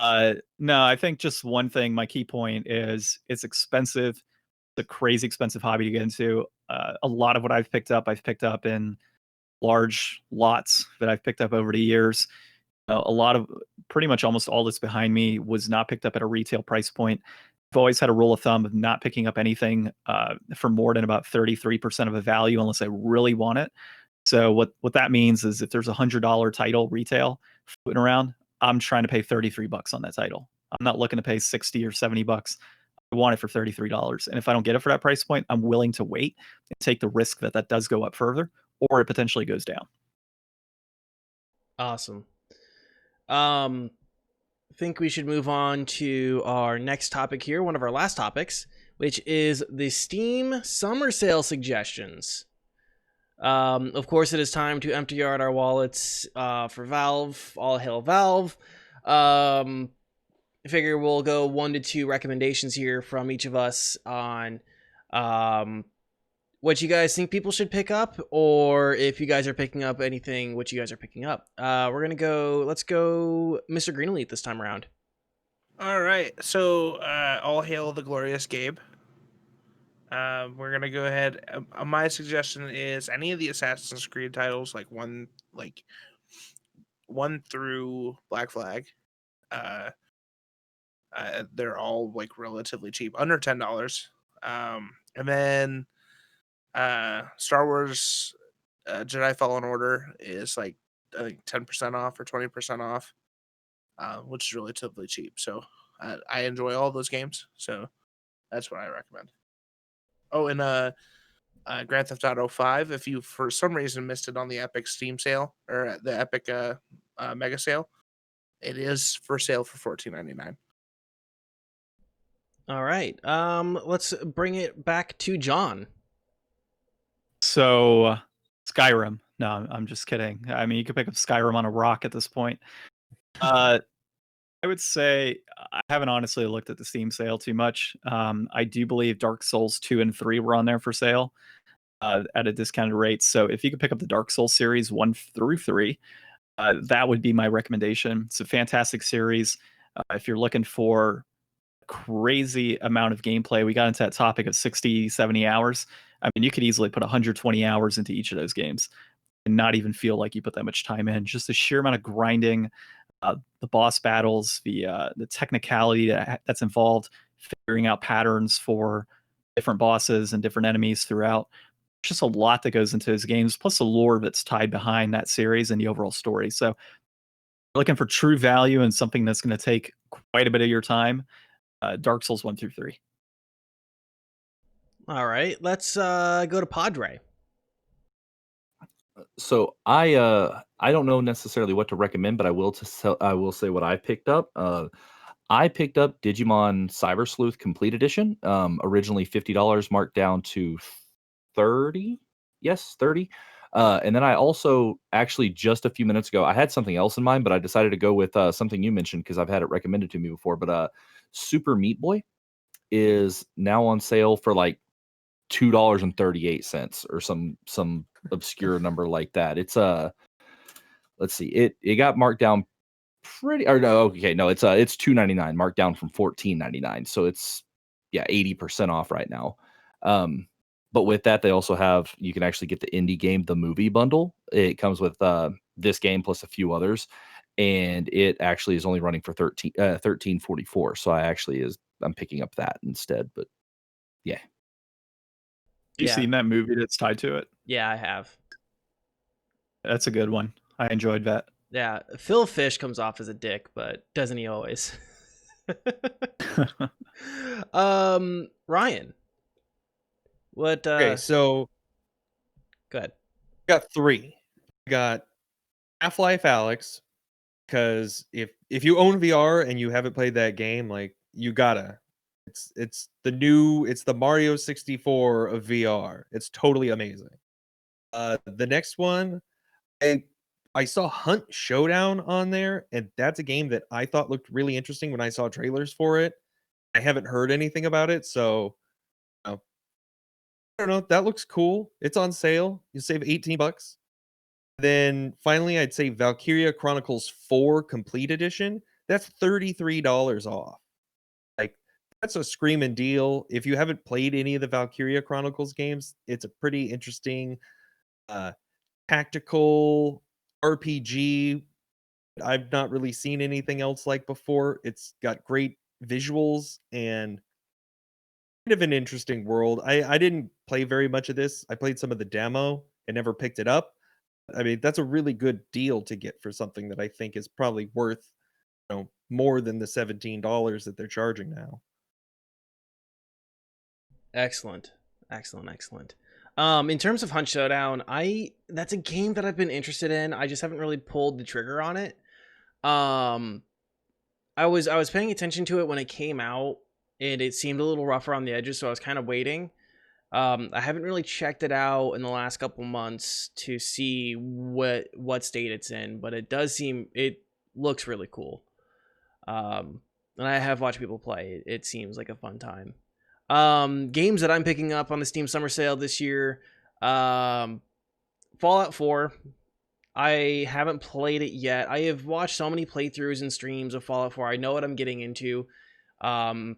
No, I think just one thing. My key point is it's expensive. It's a crazy expensive hobby to get into. A lot of what I've picked up in large lots that I've picked up over the years. A lot of, pretty much almost all that's behind me was not picked up at a retail price point. I've always had a rule of thumb of not picking up anything for more than about 33% of a value unless I really want it. So what that means is if there's $100 title retail floating around, I'm trying to pay $33 on that title. I'm not looking to pay $60 or $70. I want it for $33. And if I don't get it for that price point, I'm willing to wait and take the risk that does go up further or it potentially goes down. Awesome. I think we should move on to our next topic here, one of our last topics, which is the Steam summer sale suggestions. Of course, it is time to empty out our wallets for Valve. All hail Valve. I figure we'll go 1 to 2 recommendations here from each of us on what you guys think people should pick up, or if you guys are picking up anything, what you guys are picking up. Let's go MrGreenElite this time around. All right, so all hail the glorious Gabe. We're gonna go ahead. My suggestion is any of the Assassin's Creed titles, like one through Black Flag. They're all like relatively cheap, under $10. And then Star Wars Jedi Fallen Order is like I think 10% off or 20% off, which is relatively cheap. So I enjoy all those games, so that's what I recommend. Oh, and Grand Theft Auto 5, if you for some reason missed it on the Epic Steam sale or the Epic Mega sale, it is for sale for $14.99. All right. Let's bring it back to John. So Skyrim. No, I'm just kidding. I mean, you could pick up Skyrim on a rock at this point. I would say I haven't honestly looked at the Steam sale too much. I do believe Dark Souls 2 and 3 were on there for sale at a discounted rate. So if you could pick up the Dark Souls series 1 through 3, that would be my recommendation. It's a fantastic series. If you're looking for crazy amount of gameplay, we got into that topic of 60, 70 hours. I mean, you could easily put 120 hours into each of those games and not even feel like you put that much time in. Just the sheer amount of grinding, the boss battles, the technicality that's involved, figuring out patterns for different bosses and different enemies throughout. Just a lot that goes into those games, plus the lore that's tied behind that series and the overall story. So looking for true value and something that's going to take quite a bit of your time, Dark Souls 1 through 3. All right, let's go to Padre. So I don't know necessarily what to recommend, but I will say what I picked up. I picked up Digimon Cyber Sleuth Complete Edition, originally $50, marked down to 30. Yes, 30. And then I also actually just a few minutes ago, I had something else in mind, but I decided to go with something you mentioned because I've had it recommended to me before. But Super Meat Boy is now on sale for like $2.38 or some obscure number like that. It's let's see, it got marked down pretty, or no, okay, no, it's $2.99, marked down from $14.99. So it's 80% off right now. But with that, they also have, you can actually get the indie game, the movie bundle. It comes with this game plus a few others, and it actually is only running for $13.44. So I'm picking up that instead. But yeah. You seen that movie that's tied to it? Yeah, I have. That's a good one. I enjoyed that. Yeah, Phil Fish comes off as a dick, but doesn't he always? Ryan, what? Okay, so go ahead. got 3. Got Half-Life Alyx, because if you own VR and you haven't played that game, like you gotta. It's the Mario 64 of VR. It's totally amazing. The next one, I saw Hunt Showdown on there, and that's a game that I thought looked really interesting when I saw trailers for it. I haven't heard anything about it, so I don't know. That looks cool. It's on sale. You save $18. Then finally, I'd say Valkyria Chronicles 4 Complete Edition. That's $33 off. Like, that's a screaming deal. If you haven't played any of the Valkyria Chronicles games, it's a pretty interesting tactical RPG. I've not really seen anything else like before. It's got great visuals and kind of an interesting world. I didn't play very much of this. I played some of the demo and never picked it up. I mean, that's a really good deal to get for something that I think is probably worth, more than the $17 that they're charging now. Excellent. In terms of Hunt Showdown, that's a game that I've been interested in. I just haven't really pulled the trigger on it. I was paying attention to it when it came out, and it seemed a little rough around the edges, so I was kind of waiting. I haven't really checked it out in the last couple months to see what state it's in, but it looks really cool. And I have watched people play. It seems like a fun time. Games that I'm picking up on the Steam Summer Sale this year. Fallout 4. I haven't played it yet. I have watched so many playthroughs and streams of Fallout 4. I know what I'm getting into. I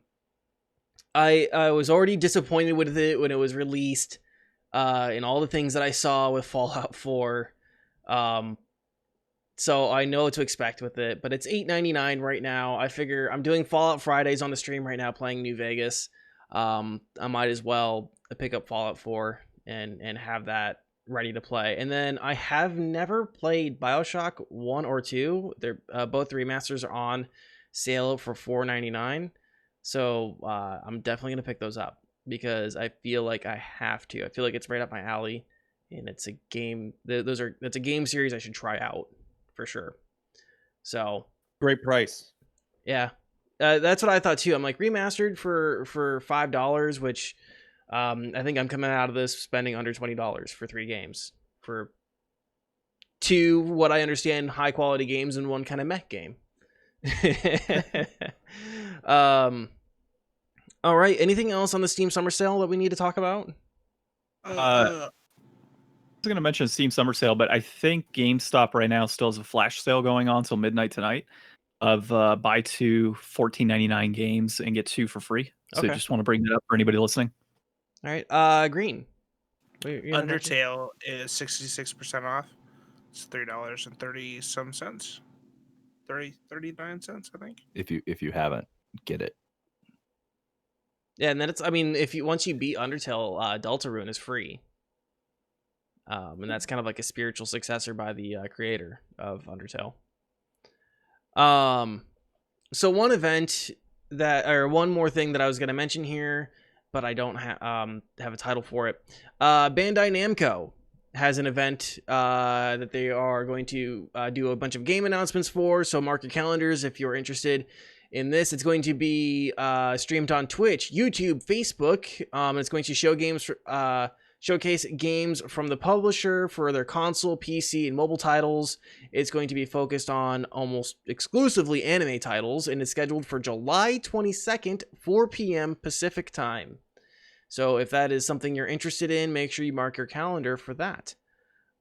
was already disappointed with it when it was released, and all the things that I saw with Fallout 4. So I know what to expect with it, but it's $8.99 right now. I figure I'm doing Fallout Fridays on the stream right now, playing New Vegas. I might as well pick up Fallout 4 and have that ready to play. And then I have never played BioShock 1 or 2. They're both the remasters are on sale for $4.99. So I'm definitely gonna pick those up because I feel like I have to. I feel like it's right up my alley, and it's a game. That's a game series I should try out for sure. So Great price. yeah, that's what I thought too. I'm like, remastered for $5, which I think I'm coming out of this spending under $20 for 3 games for 2 what I understand high quality games and 1 kind of mech game. All right, anything else on the Steam Summer Sale that we need to talk about? I was going to mention Steam Summer Sale, but I think GameStop right now still has a flash sale going on till midnight tonight of buy 2 $14.99 games and get 2 for free. So Okay. just want to bring that up for anybody listening. All right, Green. Undertale is 66% off. It's $3.30 some cents. 39 cents, I think. If you haven't, get it. Yeah, and then once you beat Undertale, Deltarune is free. And that's kind of like a spiritual successor by the creator of Undertale. So one more thing that I was going to mention here, but I don't have a title for it. Bandai Namco has an event that they are going to do a bunch of game announcements for. So mark your calendars if you're interested in this. It's going to be streamed on Twitch, YouTube, Facebook. It's going to showcase games from the publisher for their console, PC, and mobile titles. It's going to be focused on almost exclusively anime titles, and it's scheduled for July 22nd, 4 p.m. Pacific time. So if that is something you're interested in, make sure you mark your calendar for that.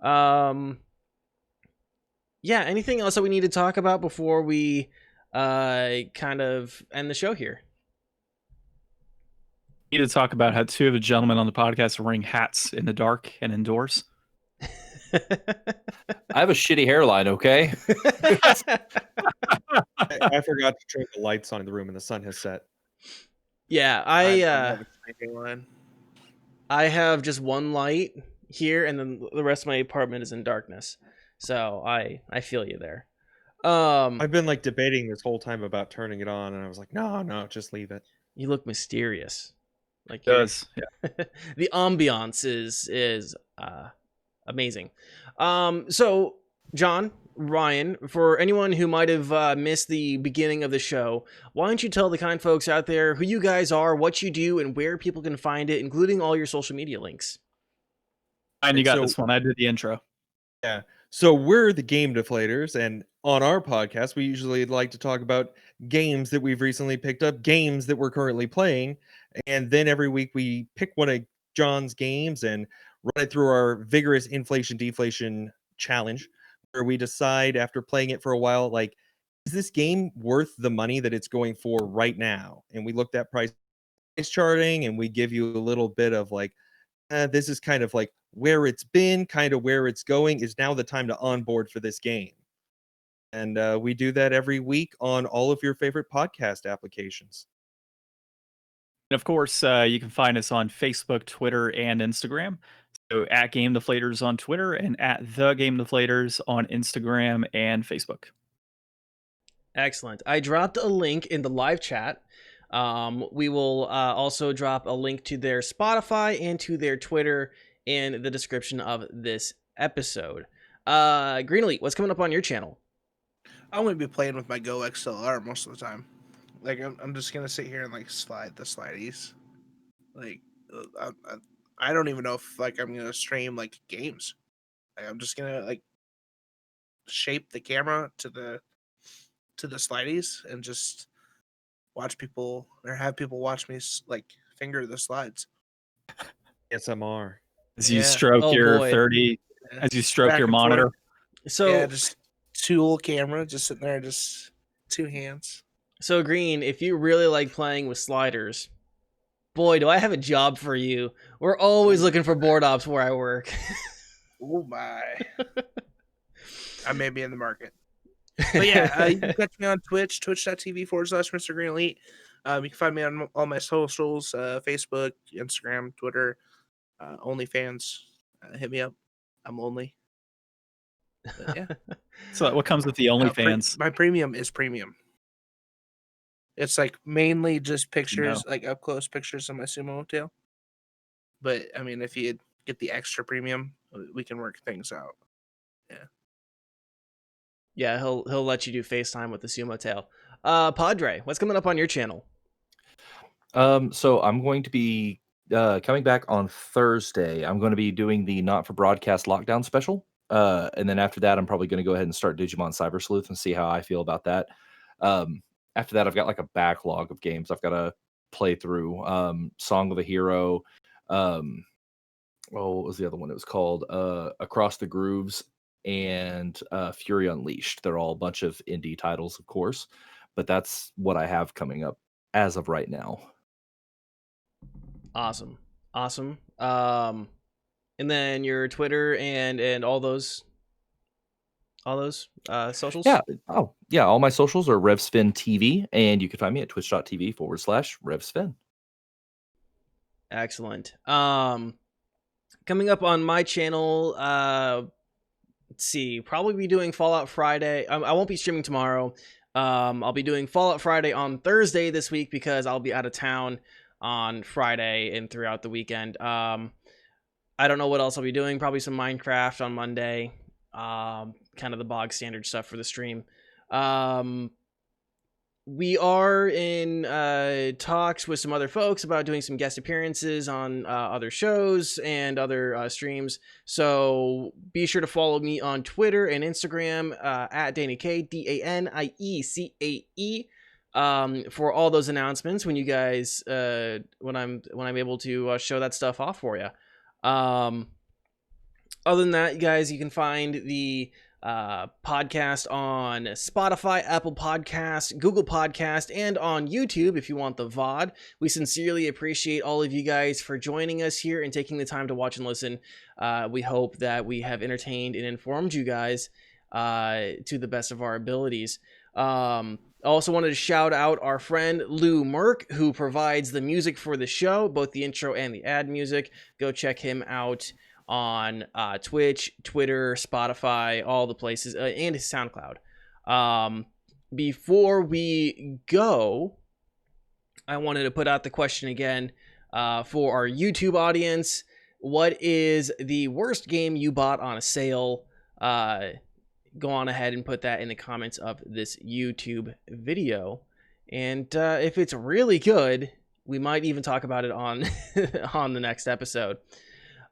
Yeah, anything else that we need to talk about before we kind of end the show here? We need to talk about how 2 of the gentlemen on the podcast are wearing hats in the dark and indoors. I have a shitty hairline, okay? I forgot to turn the lights on in the room and the sun has set. Yeah, I have just one light here, and then the rest of my apartment is in darkness. So I feel you there. I've been like debating this whole time about turning it on, and I was like, no, just leave it. You look mysterious. Like It does. Yeah. The ambiance is amazing. So John, Ryan, for anyone who might have missed the beginning of the show, why don't you tell the kind folks out there who you guys are, what you do, and where people can find it, including all your social media links. And you got this one. I did the intro. Yeah. So we're the Game Deflators, and on our podcast, we usually like to talk about games that we've recently picked up, games that we're currently playing, and then every week we pick one of John's games and run it through our vigorous inflation-deflation challenge, where we decide after playing it for a while, like, is this game worth the money that it's going for right now? And we looked at price charting, and we give you a little bit of like, this is kind of like where it's been, kind of where it's going. Is now the time to onboard for this game? And we do that every week on all of your favorite podcast applications. And of course, you can find us on Facebook, Twitter, and Instagram. So at Game Deflators on Twitter and at TheGameDeflators on Instagram and Facebook. Excellent. I dropped a link in the live chat. We will also drop a link to their Spotify and to their Twitter in the description of this episode. GreenElite, what's coming up on your channel? I'm going to be playing with my Go XLR most of the time. Like, I'm just going to sit here and, like, slide the slideys. Like, I don't even know if, like, I'm going to stream, like, games. Like, I'm just going to, like, shape the camera to the slideys and just watch people, or have people watch me, like, finger the slides. SMR. As you Yeah. stroke Oh, your boy. 30, Yeah. as you stroke Back your and forth. monitor. So Yeah, just tool camera, just sitting there, just two hands. So Green, if you really like playing with sliders, boy, do I have a job for you. We're always looking for board ops where I work. Oh my! I may be in the market. But yeah, you can catch me on Twitch, twitch.tv/MrGreenElite. You can find me on all my socials, Facebook, Instagram, Twitter, OnlyFans. Hit me up. I'm lonely. But yeah. So what comes with the OnlyFans? My premium is premium. It's like mainly just pictures, like up close pictures of my sumo tail. But I mean, if you get the extra premium, we can work things out. Yeah. Yeah, he'll let you do FaceTime with the sumo tail. Padre, what's coming up on your channel? So I'm going to be coming back on Thursday. I'm going to be doing the Not for Broadcast Lockdown special. And then after that, I'm probably going to go ahead and start Digimon Cyber Sleuth and see how I feel about that. After that, I've got like a backlog of games I've got to play through. Song of the Hero. What was the other one? It was called Across the Grooves and Fury Unleashed. They're all a bunch of indie titles, of course, but that's what I have coming up as of right now. Awesome. And then your Twitter and all those socials. Yeah. Oh, yeah. All my socials are RevSven TV, and you can find me at twitch.tv/RevSven. Excellent. Coming up on my channel, let's see, probably be doing Fallout Friday. I won't be streaming tomorrow. I'll be doing Fallout Friday on Thursday this week because I'll be out of town on Friday and throughout the weekend. I don't know what else I'll be doing. Probably some Minecraft on Monday. Kind of the bog standard stuff for the stream. We are in talks with some other folks about doing some guest appearances on other shows and other streams. So be sure to follow me on Twitter and Instagram at DaniCae, DANIECAE, for all those announcements when you guys when I'm able to show that stuff off for you. Other than that, you guys, you can find the podcast on Spotify, Apple Podcast, Google Podcast, and on YouTube if you want the VOD. We sincerely appreciate all of you guys for joining us here and taking the time to watch and listen. We hope that we have entertained and informed you guys to the best of our abilities. I also wanted to shout out our friend Lou Merck, who provides the music for the show, both the intro and the ad music. Go check him out on Twitch, Twitter, Spotify, all the places, and his SoundCloud. Before we go, I wanted to put out the question again for our YouTube audience. What is the worst game you bought on a sale? Go on ahead and put that in the comments of this YouTube video. And if it's really good, we might even talk about it on, on the next episode.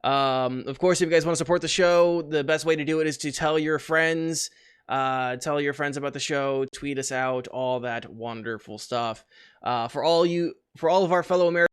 Of course, if you guys want to support the show, the best way to do it is to tell your friends about the show, tweet us out, all that wonderful stuff. For all of our fellow Americans